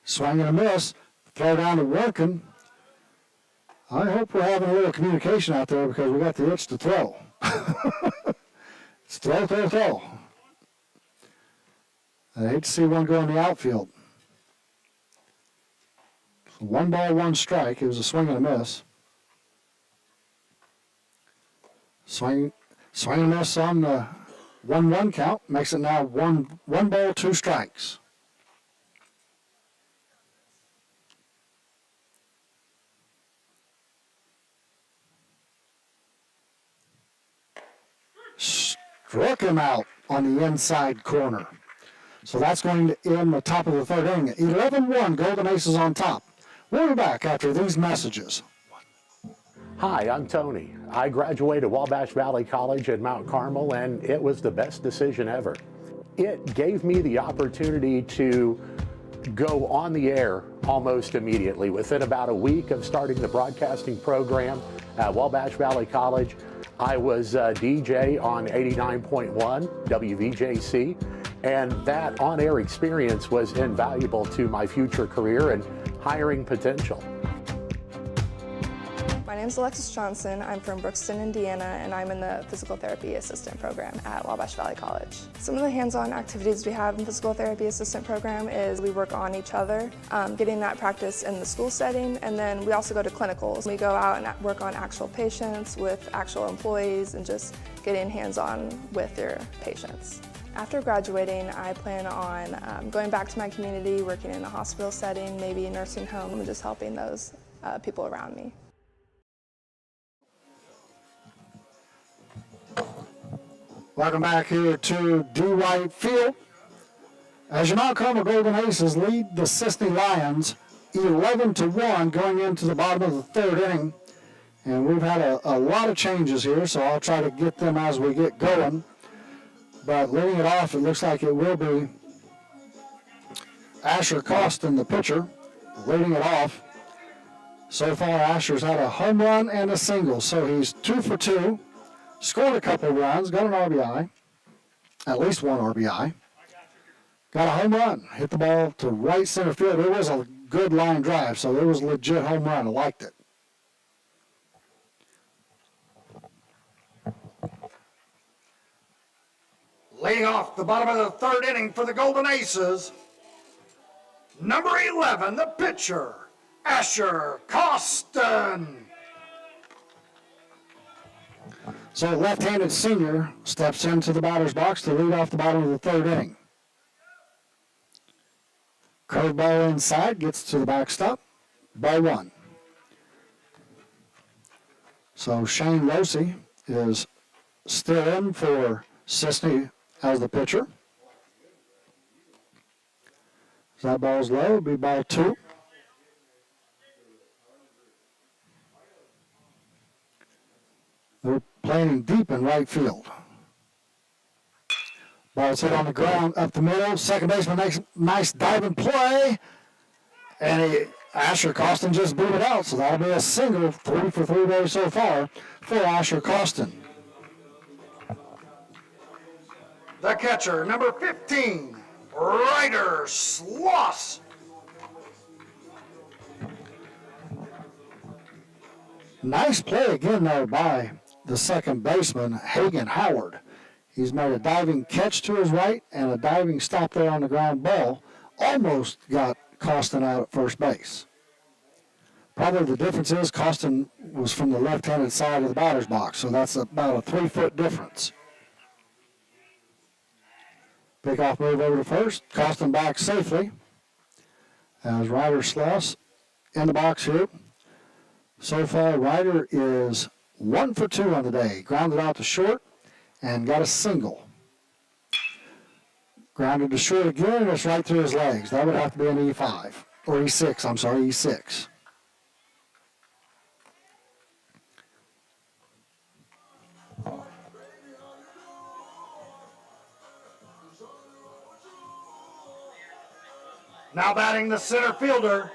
Swing and a miss, throw down to working. I hope we're having a little communication out there because we got the itch to throw. It's throw, throw, throw. I hate to see one go in the outfield. 1 ball, 1 strike. It was a swing and a miss. Swing and miss on the 1-1 count. Makes it now 1 ball, 2 strikes. Struck him out on the inside corner. So that's going to end the top of the third inning. 11-1, Golden Aces on top. We'll be back after these messages. Hi, I'm Tony. I graduated Wabash Valley College in Mount Carmel, and it was the best decision ever. It gave me the opportunity to go on the air almost immediately. Within about a week of starting the broadcasting program at Wabash Valley College, I was a DJ on 89.1 WVJC, and that on-air experience was invaluable to my future career and hiring potential. My name is Alexis Johnson. I'm from Brookston, Indiana, and I'm in the physical therapy assistant program at Wabash Valley College. Some of the hands-on activities we have in the physical therapy assistant program is we work on each other, getting that practice in the school setting, and then we also go to clinicals. We go out and work on actual patients with actual employees and just getting hands-on with your patients. After graduating, I plan on going back to my community, working in a hospital setting, maybe a nursing home, and just helping those people around me. Welcome back here to D. White Field. As your Mount Carmel Golden Aces lead the Cisne Lions 11-1 going into the bottom of the third inning. And we've had a lot of changes here, so I'll try to get them as we get going. But leading it off, it looks like it will be Asher Costin, the pitcher, leading it off. So far, Asher's had a home run and a single, so he's 2 for 2. Scored a couple of runs, got an RBI, at least one RBI. Got a home run, hit the ball to right center field. It was a good line drive, so it was a legit home run. I liked it. Leading off the bottom of the third inning for the Golden Aces, number 11, the pitcher, Asher Costin. So left-handed senior steps into the batter's box to lead off the bottom of the third inning. Curveball inside, gets to the backstop. Ball 1. So Shane Losey is still in for Cisne as the pitcher. So that ball's low, it'll be ball 2. They're playing deep in right field. Ball's hit on the ground up the middle. Second baseman makes a nice diving play. And Asher Costin just blew it out, so that'll be a single, 3 for 3 days so far for Asher Costin. The catcher, number 15, Ryder Sloss. Nice play again there by the second baseman, Hagen Howard. He's made a diving catch to his right and a diving stop there on the ground ball. Almost got Costin out at first base. Probably the difference is Costin was from the left-handed side of the batter's box, so that's about a 3-foot difference. Pickoff move over to first. Costin back safely as Ryder Sloss in the box here. So far, Ryder is 1 for 2 on the day. Grounded out to short and got a single. Grounded to short again, and it's right through his legs. That would have to be an E5, or E6, I'm sorry, E6. Now batting the center fielder,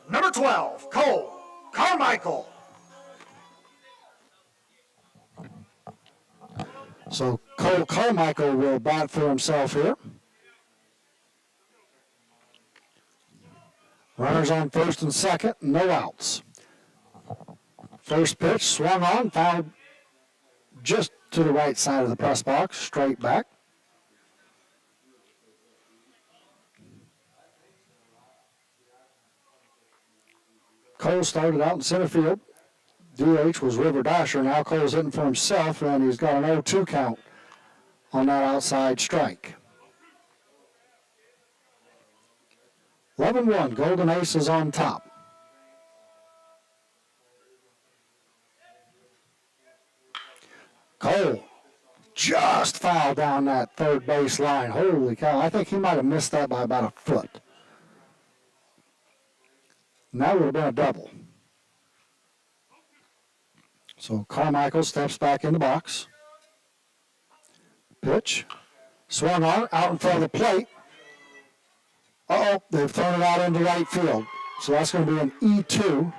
number 12, Cole Carmichael. So Cole Carmichael will bat for himself here. Runners on first and second, no outs. First pitch, swung on, fouled just to the right side of the press box, straight back. Cole started out in center field. DH was River Dasher. Now Cole's hitting for himself, and he's got an 0-2 count on that outside strike. 11-1, Golden Aces on top. Cole just fouled down that third base line. Holy cow, I think he might have missed that by about a foot. And that would have been a double. So Carmichael steps back in the box. Pitch. Swung on, out in front of the plate. Uh-oh, they've thrown it out into right field. So that's going to be an E2.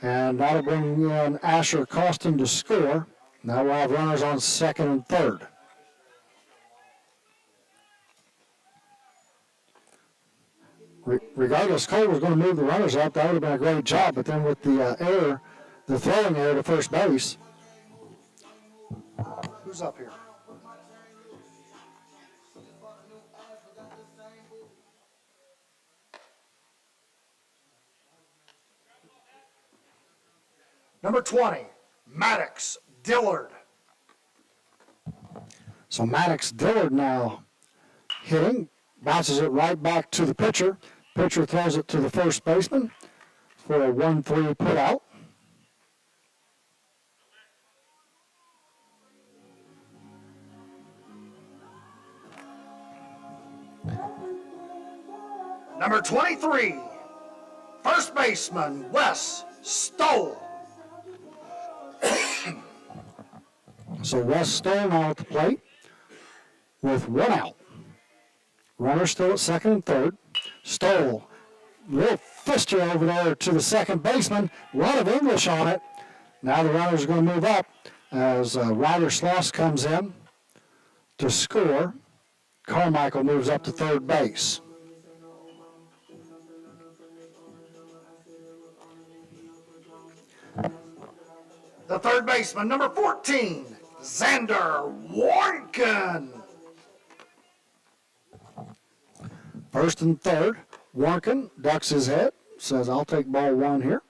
And that'll bring in Asher Costin to score. Now we'll have runners on second and third. Regardless, Cole was going to move the runners up. That would have been a great job. But then with the error, the throwing error to first base. Who's up here? Number 20, Maddox Dillard. So Maddox Dillard now hitting, bounces it right back to the pitcher. Pitcher throws it to the first baseman for a 1-3 put out. Number 23, first baseman Wes Stoll. So Wes Stoll now at the plate with one out. Runner still at second and third. Stoll, little fister over there to the second baseman. A lot of English on it. Now the runners are going to move up as Ryder Sloss comes in to score. Carmichael moves up to third base. The third baseman, number 14, Xander Warnken. First and third, Warnken ducks his head, says, I'll take ball one here.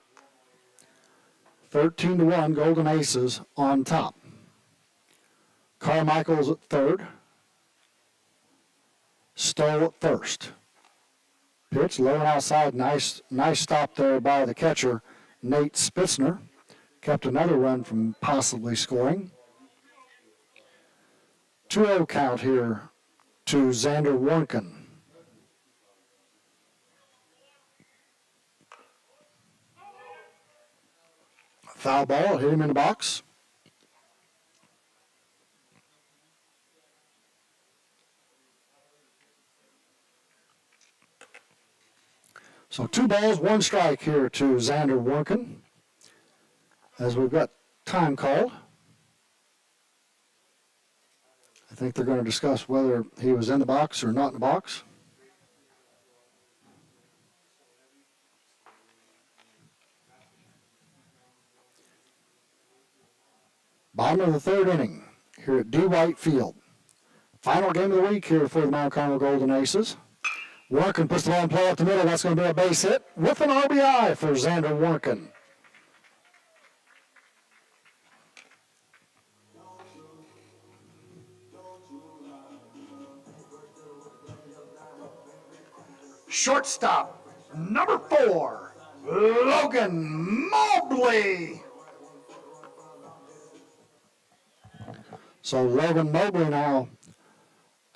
13-1, Golden Aces on top. Carmichael's at third. Stoll at first. Pitch low and outside. Nice stop there by the catcher, Nate Spitzner. Kept another run from possibly scoring. 2-0 count here to Xander Warnken. Foul ball, hit him in the box. So 2 balls, 1 strike here to Xander Warnken. As we've got time called. I think they're going to discuss whether he was in the box or not in the box. Bottom of the third inning here at D. White Field. Final game of the week here for the Mount Carmel Golden Aces. Warnken puts the ball in play up the middle. That's going to be a base hit with an RBI for Xander Warnken. Shortstop, number 4, Logan Mobley. So Logan Mobley now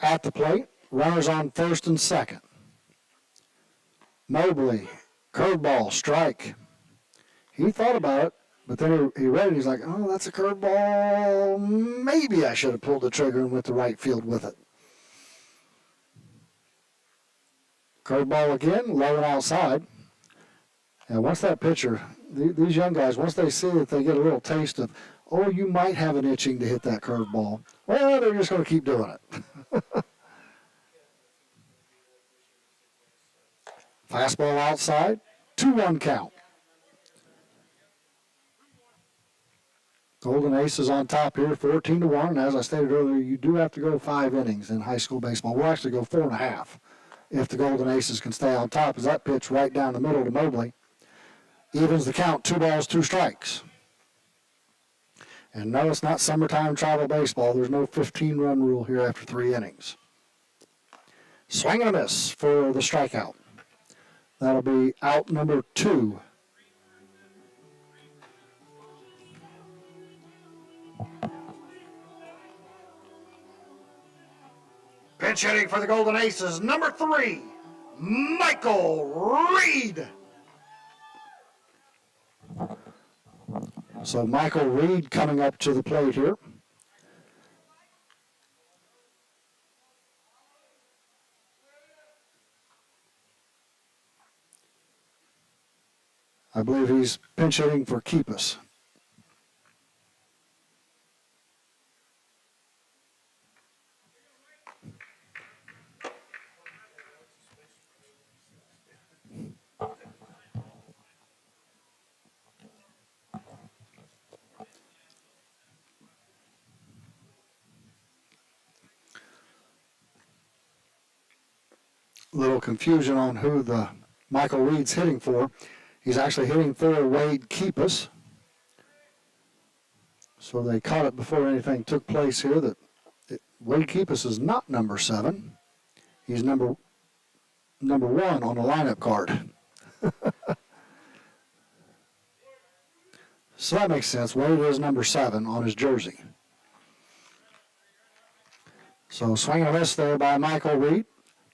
at the plate. Runners on first and second. Mobley, curveball, strike. He thought about it, but then he read it. He's like, oh, that's a curveball. Maybe I should have pulled the trigger and went to right field with it. Curveball again, low and outside. And once that pitcher, these young guys, once they see that they get a little taste of, oh, you might have an itching to hit that curveball, well, they're just going to keep doing it. Fastball outside, 2-1 count. Golden Aces on top here, 14-1. And as I stated earlier, you do have to go 5 innings in high school baseball. We'll actually go 4.5 if the Golden Aces can stay on top, as that pitch right down the middle to Mobley evens the count, 2 balls, 2 strikes. And no, it's not summertime travel baseball. There's no 15-run rule here after 3 innings. Swing and a miss for the strikeout. That'll be out number 2. Pinch hitting for the Golden Aces, number 3, Michael Reed. So Michael Reed coming up to the plate here. I believe he's pinch hitting for Keepus. Little confusion on who the Michael Reed's hitting for. He's actually hitting for Wade Keepus. So they caught it before anything took place here that Wade Keepus is not number 7. He's number 1 on the lineup card. So that makes sense. Wade is number 7 on his jersey. So swing and a miss there by Michael Reed.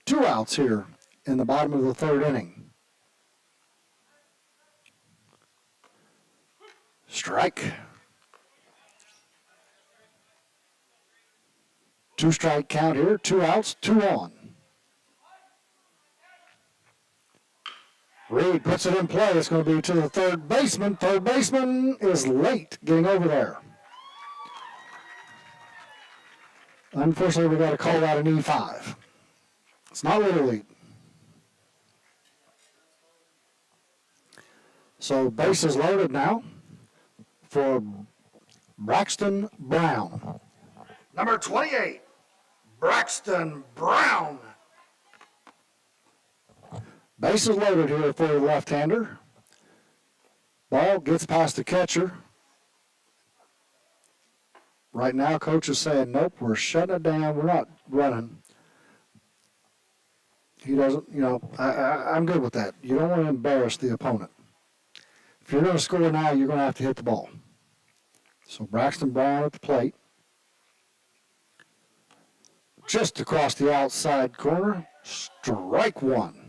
2 outs here in the bottom of the third inning. Strike. 2-strike count here, 2 outs, 2 on. Reed puts it in play. It's going to be to the third baseman. Third baseman is late getting over there. Unfortunately, we've got to call that an E5. It's not Little League. So bases loaded now for Braxton Brown. Number 28, Braxton Brown. Bases loaded here for the left-hander. Ball gets past the catcher. Right now, coach is saying, nope, we're shutting it down. We're not running. He doesn't, I'm good with that. You don't want to embarrass the opponent. If you're going to score now, you're going to have to hit the ball. So Braxton Brown at the plate. Just across the outside corner, strike one.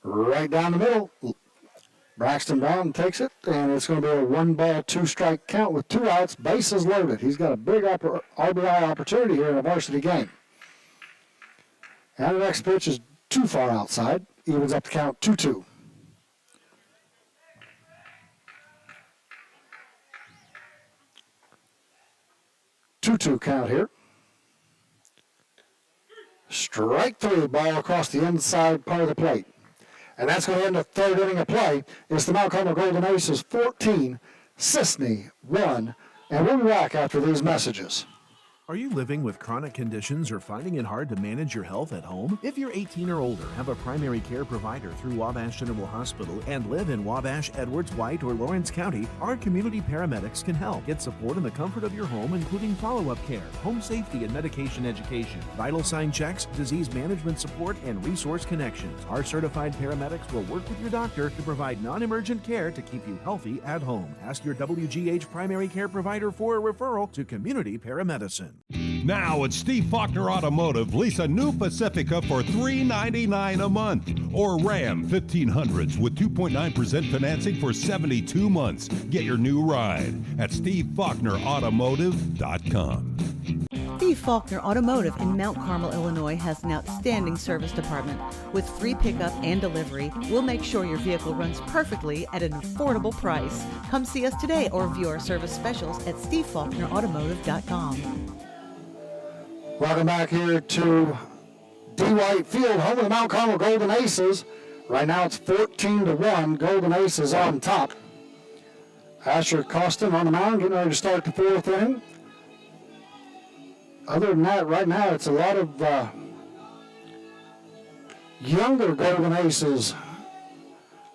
Right down the middle, Braxton Brown takes it, and it's going to be a 1-ball, 2-strike count with 2 outs, bases loaded. He's got a big RBI opportunity here in a varsity game. And the next pitch is too far outside, evens up the count 2-2. Two count here. Strike 3, ball across the inside part of the plate. And that's going to end the third inning of play. It's the Mount Carmel Golden Aces 14, Cisne 1. And we'll be back after these messages. Are you living with chronic conditions or finding it hard to manage your health at home? If you're 18 or older, have a primary care provider through Wabash General Hospital, and live in Wabash, Edwards, White, or Lawrence County, our community paramedics can help. Get support in the comfort of your home, including follow-up care, home safety and medication education, vital sign checks, disease management support, and resource connections. Our certified paramedics will work with your doctor to provide non-emergent care to keep you healthy at home. Ask your WGH primary care provider for a referral to community paramedicine. Now at Steve Faulkner Automotive, lease a new Pacifica for $399 a month, or Ram 1500s with 2.9% financing for 72 months. Get your new ride at SteveFaulknerAutomotive.com. Steve Faulkner Automotive in Mount Carmel, Illinois has an outstanding service department. With free pickup and delivery, we'll make sure your vehicle runs perfectly at an affordable price. Come see us today or view our service specials at SteveFaulknerAutomotive.com. Welcome back here to D. White Field, home of the Mount Carmel Golden Aces. Right now it's 14-1, Golden Aces on top. Asher Costin on the mound, getting ready to start the 4th inning. Other than that, right now it's a lot of younger Golden Aces.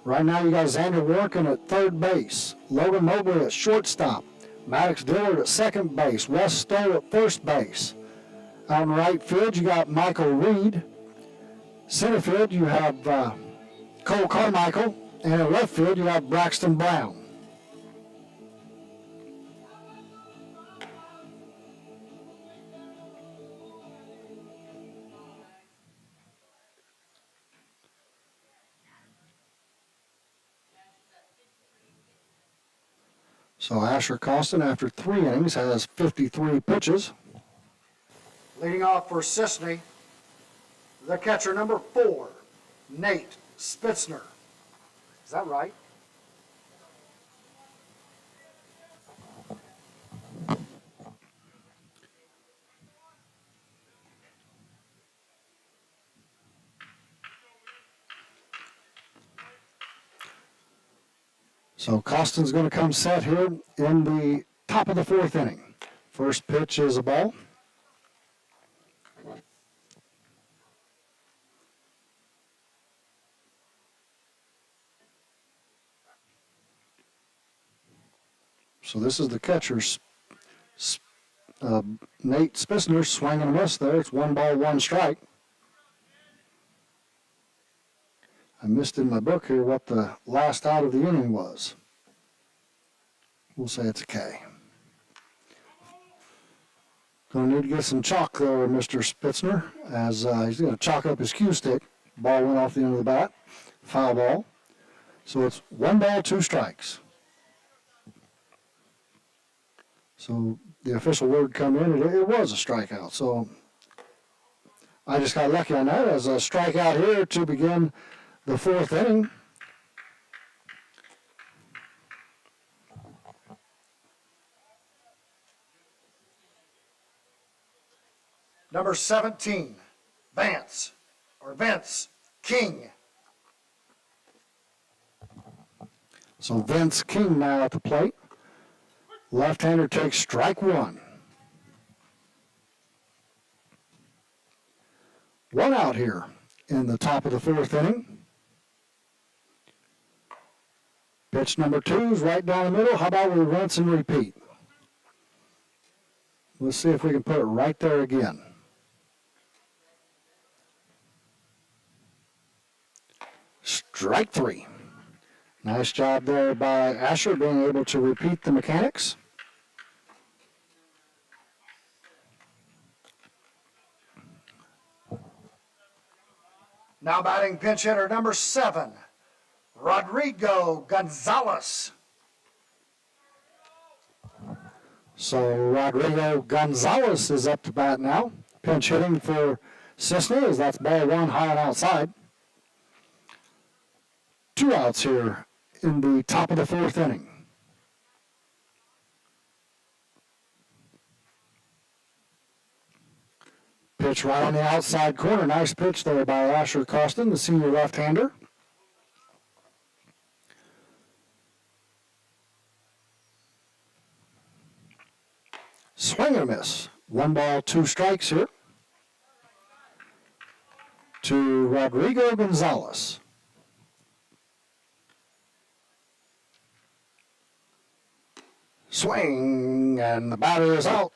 Right now you got Xander Workin at third base, Logan Mobley at shortstop, Maddox Dillard at second base, Wes Stoll at first base. Out in right field, you got Michael Reed. Center field, you have Cole Carmichael. And in left field, you have Braxton Brown. So Asher Costin, after 3 innings, has 53 pitches. Leading off for Cisne, the catcher number 4, Nate Spitzner. Is that right? So Costin's going to come set here in the top of the 4th inning. First pitch is a ball. So this is the catcher's Nate Spitzner swinging a miss there. It's 1 ball, 1 strike. I missed in my book here what the last out of the inning was. We'll say it's a K. Going to need to get some chalk there, Mr. Spitzner, as he's going to chalk up his cue stick. Ball went off the end of the bat. Foul ball. So it's 1 ball, 2 strikes. So the official word come in, it was a strikeout. So I just got lucky on that as a strikeout here to begin the 4th inning. Number 17, Vince King. So Vince King now at the plate. Left-hander takes strike 1. 1 out here in the top of the 4th inning. Pitch number 2 is right down the middle. How about we rinse and repeat? Let's see if we can put it right there again. Strike 3. Nice job there by Asher being able to repeat the mechanics. Now batting pinch hitter number 7, Rodrigo Gonzalez. So Rodrigo Gonzalez is up to bat now. Pinch hitting for Cisne as that's ball 1 high and outside. 2 outs here in the top of the 4th inning. Pitch right on the outside corner. Nice pitch there by Asher Costin, the senior left-hander. Swing and a miss. 1 ball, 2 strikes here to Rodrigo Gonzalez. Swing, and the batter is out.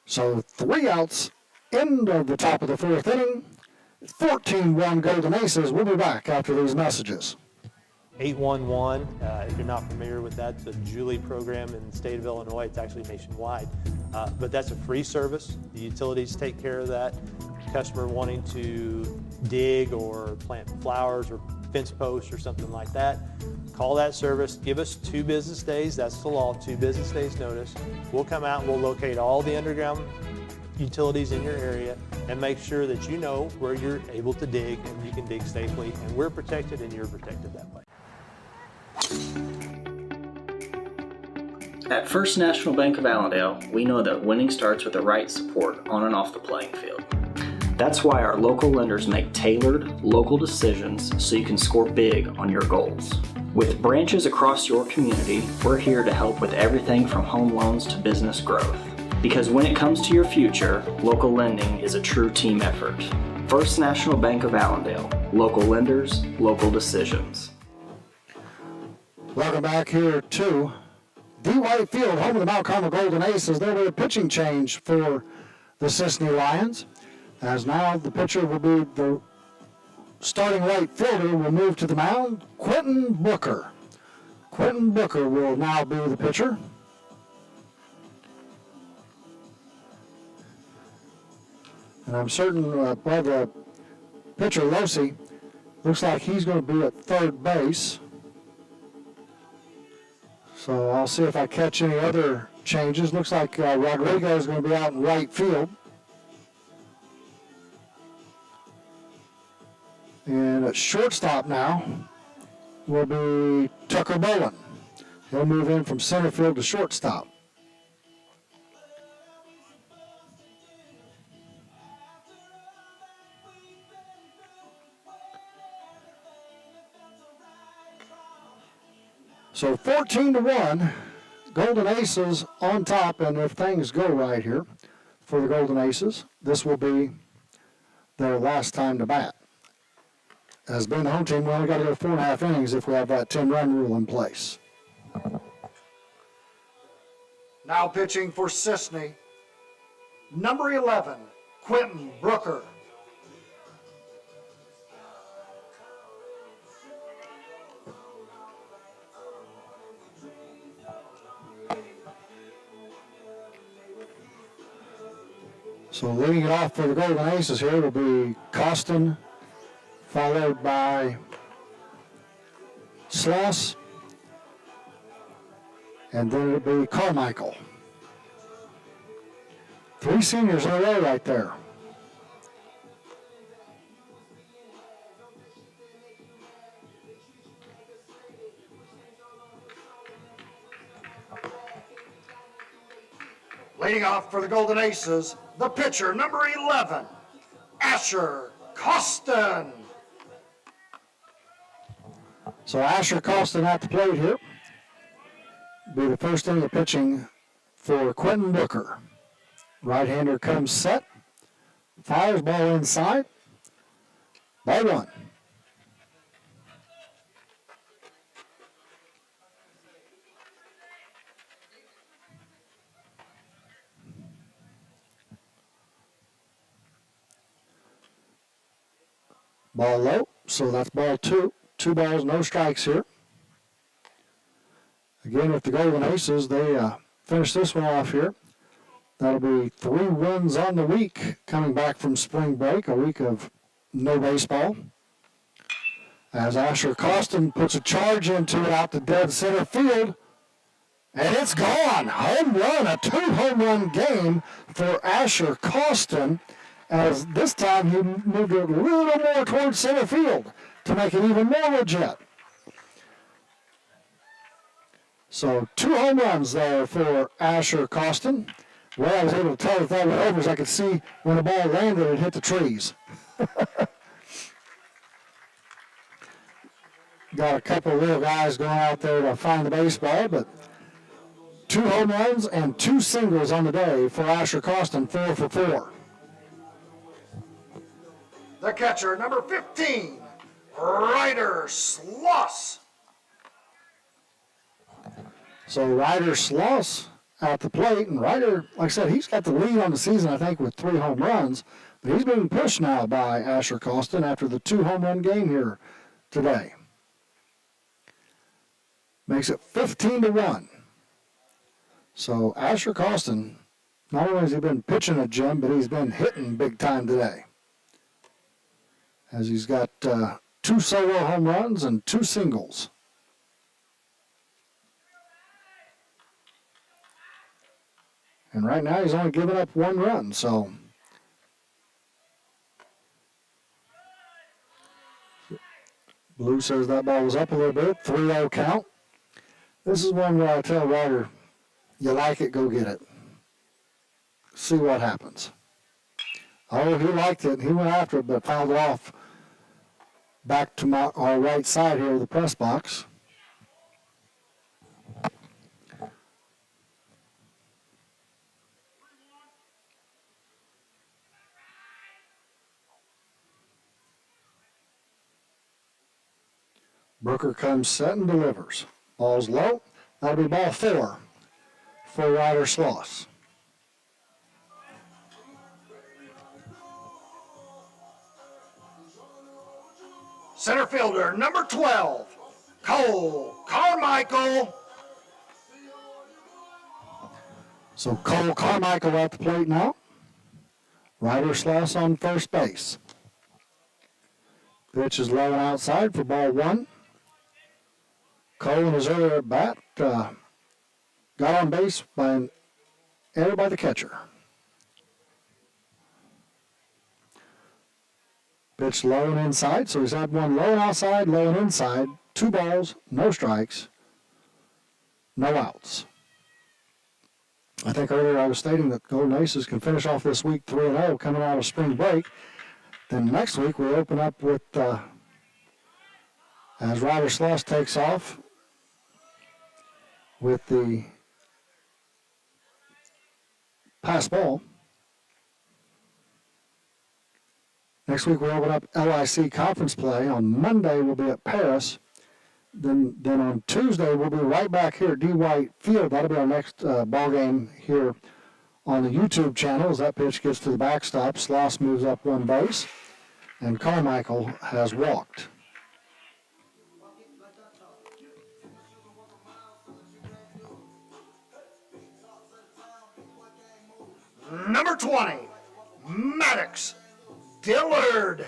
So 3 outs, end of the top of the 4th inning. 14-1 Golden Aces. We'll be back after these messages. 811, if you're not familiar with that, it's a Julie program in the state of Illinois. It's actually nationwide, but that's a free service. The utilities take care of that. Customer wanting to dig or plant flowers or fence posts or something like that, call that service, give us 2 business days, that's the law, 2 business days notice. We'll come out and we'll locate all the underground utilities in your area and make sure that you know where you're able to dig and you can dig safely, and we're protected and you're protected that way. At First National Bank of Allendale, we know that winning starts with the right support on and off the playing field. That's why our local lenders make tailored, local decisions so you can score big on your goals. With branches across your community, we're here to help with everything from home loans to business growth. Because when it comes to your future, local lending is a true team effort. First National Bank of Allendale, local lenders, local decisions. Welcome back here to D. White Field, home of the Mount Carmel Golden Aces. There will be a pitching change for the Cisne Lions, as now the pitcher will be the starting right fielder will move to the mound, Quentin Booker. Quentin Booker will now be the pitcher. And I'm certain by the pitcher, Losi, looks like he's going to be at third base. So I'll see if I catch any other changes. Looks like Rodrigo is going to be out in right field. And at shortstop now will be Tucker Bowen. He'll move in from center field to shortstop. So 14-1, Golden Aces on top, and if things go right here for the Golden Aces, this will be their last time to bat. As being the home team, we only got to go 4.5 innings if we have that 10-run rule in place. Now pitching for Cisne, number 11, Quentin Booker. So leading it off for the Golden Aces here will be Costin, followed by Sloss, and then it'll be Carmichael. 3 seniors in a row right there. Leading off for the Golden Aces, the pitcher, number 11, Asher Costin. So Asher Costin at the plate here. Be the first inning of pitching for Quentin Booker. Right-hander comes set. Fires ball inside. Ball 1. Ball low, so that's ball 2. 2 balls, no strikes here. Again, if the Golden Aces, they finish this one off here, that'll be 3 runs on the week coming back from spring break, a week of no baseball. As Asher Costin puts a charge into it out to dead center field, and it's gone. Home run, a 2-home run game for Asher Costin, as this time he moved it a little more towards center field to make it even more legit. So 2 home runs there for Asher Costin. Well, I was able to tell if that went over as I could see when the ball landed it hit the trees. Got a couple of little guys going out there to find the baseball, but 2 home runs and 2 singles on the day for Asher Costin, 4 for 4. The catcher, number 15, Ryder Sloss. So Ryder Sloss at the plate, and Ryder, like I said, he's got the lead on the season, I think, with 3 home runs, but he's being pushed now by Asher Costin after the 2 home run game here today. Makes it 15-1. So Asher Costin, not only has he been pitching a gem, but he's been hitting big time today, as he's got 2 solo home runs and 2 singles. And right now he's only given up 1 run, so Blue says that ball was up a little bit, 3-0 count. This is one where I tell Ryder, you like it, go get it. See what happens. Oh, he liked it. He went after it, but fouled it off back to our right side here of the press box. Brooker comes set and delivers. Ball's low. That'll be ball 4 for Ryder Sloss. Center fielder, number 12, Cole Carmichael. So Cole Carmichael at the plate now. Ryder Sloss on first base. Pitch is low and outside for ball 1. Cole in his earlier at bat got on base by an error by the catcher. Pitch low and inside, so he's had 1 low and outside, low and inside, 2 balls, no strikes, no outs. I think earlier I was stating that Golden Aces can finish off this week 3-0 coming out of spring break. Then next week we'll open up with, as Ryder Sloss takes off, with the pass ball. Next week we'll open up LIC conference play. On Monday we'll be at Paris. Then on Tuesday we'll be right back here at D. White Field. That'll be our next ball game here on the YouTube channel. As that pitch gets to the backstop, Sloss moves up 1 base, and Carmichael has walked. Number 20, Maddox Dillard.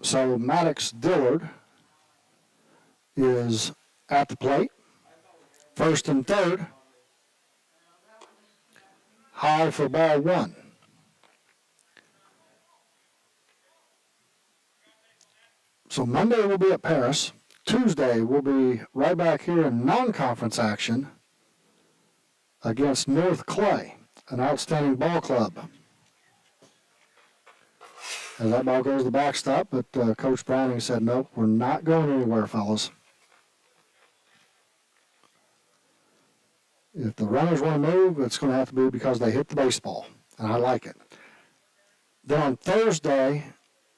So Maddox Dillard is at the plate. First and third. High for ball one. So Monday we'll be at Paris. Tuesday we'll be right back here in non-conference action against North Clay, an outstanding ball club. As that ball goes to the backstop, but Coach Browning said, nope, we're not going anywhere, fellas. If the runners want to move, it's going to have to be because they hit the baseball, and I like it. Then on Thursday,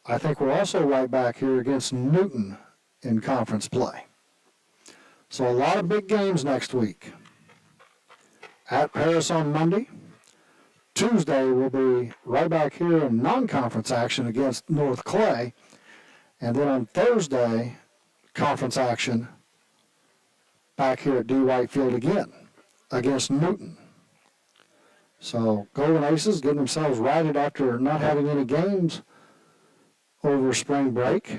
I think we're also right back here against Newton in conference play. So a lot of big games next week. At Paris on Monday. Tuesday we'll be right back here in non-conference action against North Clay. And then on Thursday, conference action back here at D. White Field again against Newton. So Golden Aces getting themselves righted after not having any games over spring break.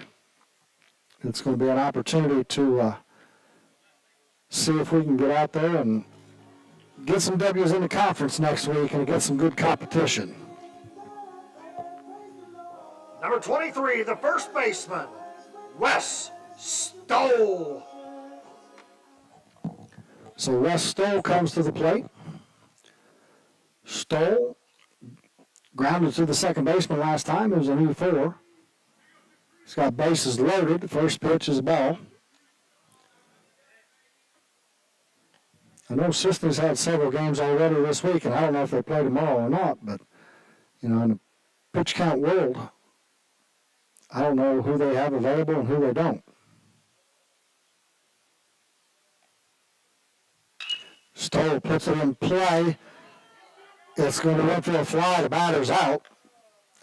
It's going to be an opportunity to see if we can get out there and get some W's in the conference next week and get some good competition. Number 23, the first baseman, Wes Stoll. So Wes Stoll comes to the plate. Stoll grounded to the second baseman last time. It was an E4. He's got bases loaded. The first pitch is a ball. I know Cisne's had several games already this week, and I don't know if they play tomorrow or not, but, you know, in the pitch count world, I don't know who they have available and who they don't. Stoll puts it in play. It's going to run for a fly. The batter's out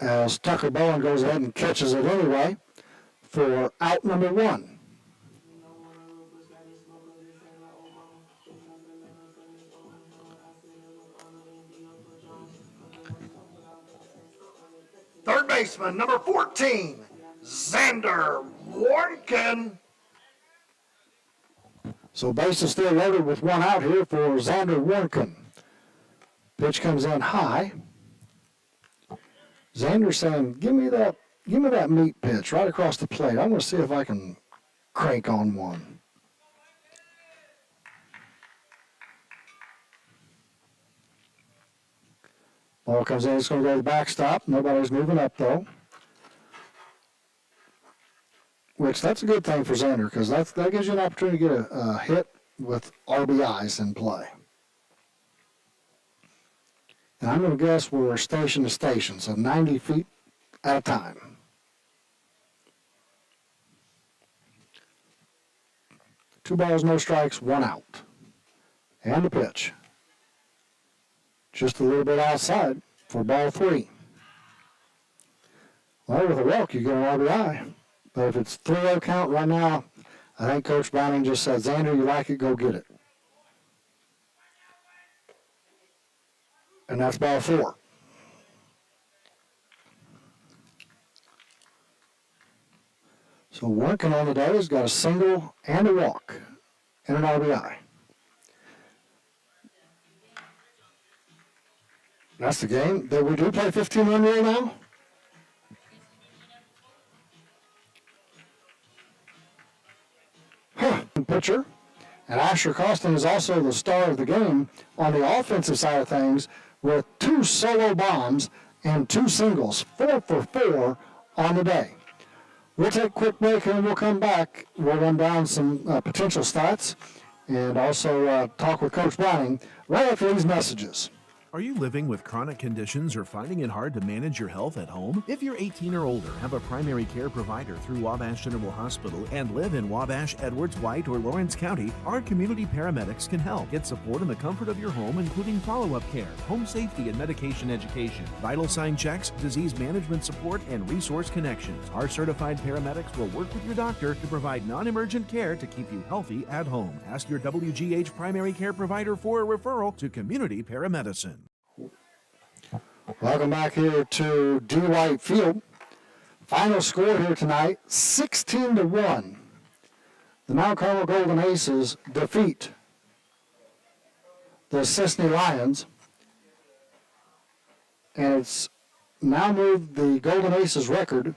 as Tucker Bowen goes ahead and catches it anyway for out number one. Third baseman, number 14, Xander Warnken. So base is still loaded with one out here for Xander Warnken. Pitch comes in high. Xander saying, give me that meat pitch right across the plate. I'm going to see if I can crank on one. Ball comes in, it's going to go to the backstop. Nobody's moving up though. Which that's a good thing for Xander because that gives you an opportunity to get a hit with RBIs in play. And I'm going to guess we're station to station, so 90 feet at a time. Two balls, no strikes, one out. And the pitch. Just a little bit outside for ball three. Well, with a walk, you get an RBI. But if it's 3-0 count right now, I think Coach Browning just said, Xander, you like it, go get it. And that's ball four. So Warnken on the day has got a single and a walk and an RBI. That's the game. We do play 15-run rule now? Pitcher. And Asher Costin is also the star of the game on the offensive side of things with 2 solo bombs and 2 singles, 4 for 4 on the day. We'll take a quick break and we'll come back. We'll run down some potential stats and also talk with Coach Browning right after these messages. Are you living with chronic conditions or finding it hard to manage your health at home? If you're 18 or older, have a primary care provider through Wabash General Hospital, and live in Wabash, Edwards, White, or Lawrence County, our community paramedics can help. Get support in the comfort of your home, including follow-up care, home safety and medication education, vital sign checks, disease management support, and resource connections. Our certified paramedics will work with your doctor to provide non-emergent care to keep you healthy at home. Ask your WGH primary care provider for a referral to community paramedicine. Welcome back here to D. White Field. Final score here tonight, 16-1. The Mount Carmel Golden Aces defeat the Cisne Lions. And it's now moved the Golden Aces record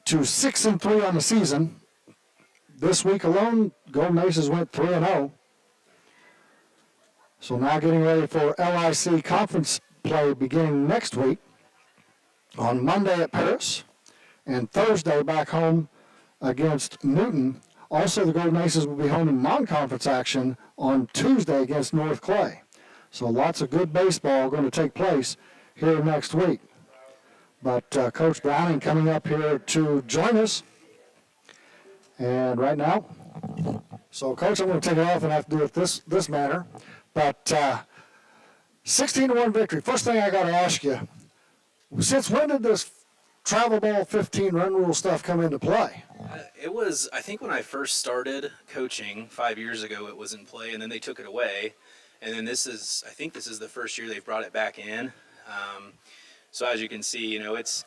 to 6-3 on the season. This week alone, Golden Aces went 3-0. So now getting ready for LIC conference play beginning next week on Monday at Paris and Thursday back home against Newton. Also, the Golden Aces will be home in non-conference action on Tuesday against North Clay. So lots of good baseball going to take place here next week. But Coach Browning coming up here to join us. And right now, so Coach, I'm going to take it off and have to do it this manner. But 16-1 victory. First thing I got to ask you, since when did this travel ball 15 run rule stuff come into play? It was, I think when I first started coaching 5 years ago, it was in play, and then they took it away. And then I think this is the first year they've brought it back in. So as you can see, you know, it's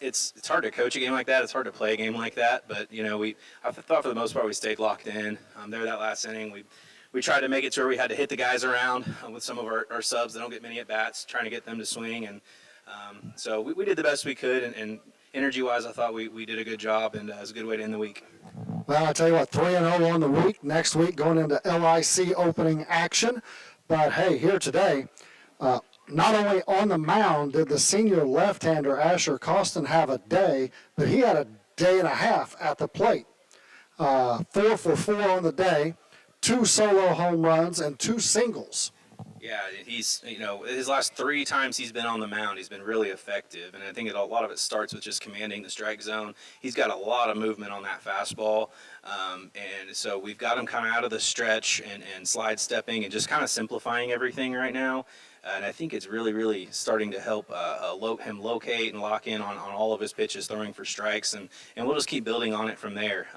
hard to coach a game like that. It's hard to play a game like that. But, you know, I thought for the most part we stayed locked in. There that last inning, we tried to make it to where we had to hit the guys around with some of our subs that don't get many at-bats, trying to get them to swing. And so we did the best we could. And energy-wise, I thought we did a good job, and it was a good way to end the week. Well, I tell you what, 3-0 on the week. Next week going into LIC opening action. But, hey, here today, not only on the mound did the senior left-hander Asher Costin have a day, but he had a day and a half at the plate. 4 for 4 on the day, 2 solo home runs, and 2 singles. Yeah, he's, you know, his last 3 times he's been on the mound, he's been really effective. And I think a lot of it starts with just commanding the strike zone. He's got a lot of movement on that fastball. And so we've got him kind of out of the stretch and slide stepping and just kind of simplifying everything right now. And I think it's really, really starting to help him locate and lock in on all of his pitches, throwing for strikes, and we'll just keep building on it from there.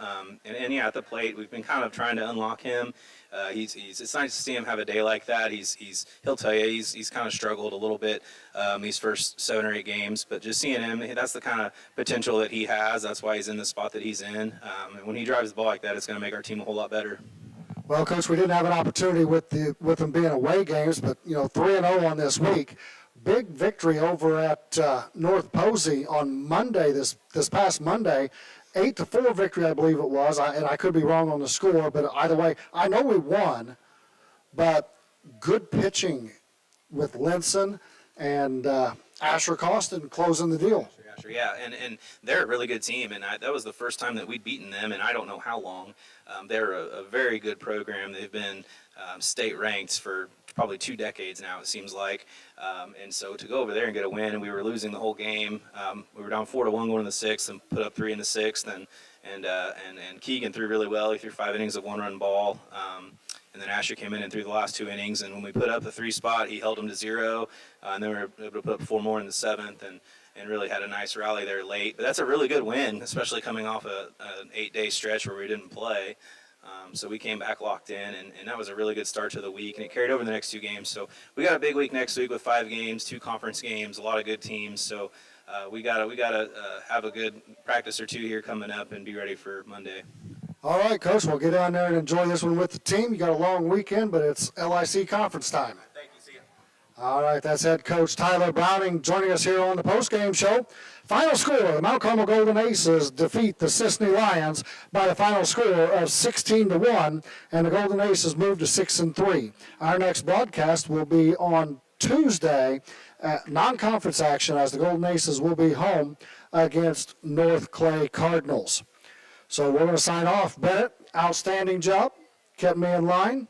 And yeah, at the plate, we've been kind of trying to unlock him. It's nice to see him have a day like that. He'll tell you he's kind of struggled a little bit these first 7 or 8 games, but just seeing him, that's the kind of potential that he has. That's why he's in the spot that he's in. And when he drives the ball like that, it's going to make our team a whole lot better. Well, Coach, we didn't have an opportunity with them being away games, but, you know, 3-0 on this week. Big victory over at North Posey on Monday, this past Monday. 8-4 victory, I believe it was, and I could be wrong on the score, but either way, I know we won, but good pitching with Linson and Asher Costin closing the deal. Yeah, and they're a really good team, and that was the first time that we'd beaten them, and I don't know how long. They're a very good program. They've been state ranked for probably 2 decades now, it seems like. And so to go over there and get a win, and we were losing the whole game. We were down 4-1 going in the 6th and put up 3 in the 6th, and Keegan threw really well. He threw 5 innings of 1-run ball. And then Asher came in and threw the last 2 innings, and when we put up the 3 spot, he held them to 0, and then we were able to put up 4 more in the 7th, and really had a nice rally there late. But that's a really good win, especially coming off an 8-day stretch where we didn't play. So we came back locked in, and that was a really good start to the week, and it carried over the next 2 games. So we got a big week next week with 5 games, 2 conference games, a lot of good teams. So we gotta have a good practice or 2 here coming up and be ready for Monday. All right, Coach, we'll get down there and enjoy this one with the team. You got a long weekend, but it's LIC conference time. Thank you. See you. All right, that's head coach Tyler Browning joining us here on the postgame show. Final score, the Mount Carmel Golden Aces defeat the Cisne Lions by a final score of 16-1, and the Golden Aces move to 6-3. Our next broadcast will be on Tuesday at non-conference action, as the Golden Aces will be home against North Clay Cardinals. So we're going to sign off. Bennett, outstanding job. Kept me in line.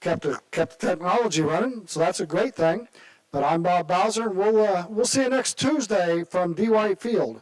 Kept the technology running, so that's a great thing. But I'm Bob Bowser, and we'll see you next Tuesday from D. White Field.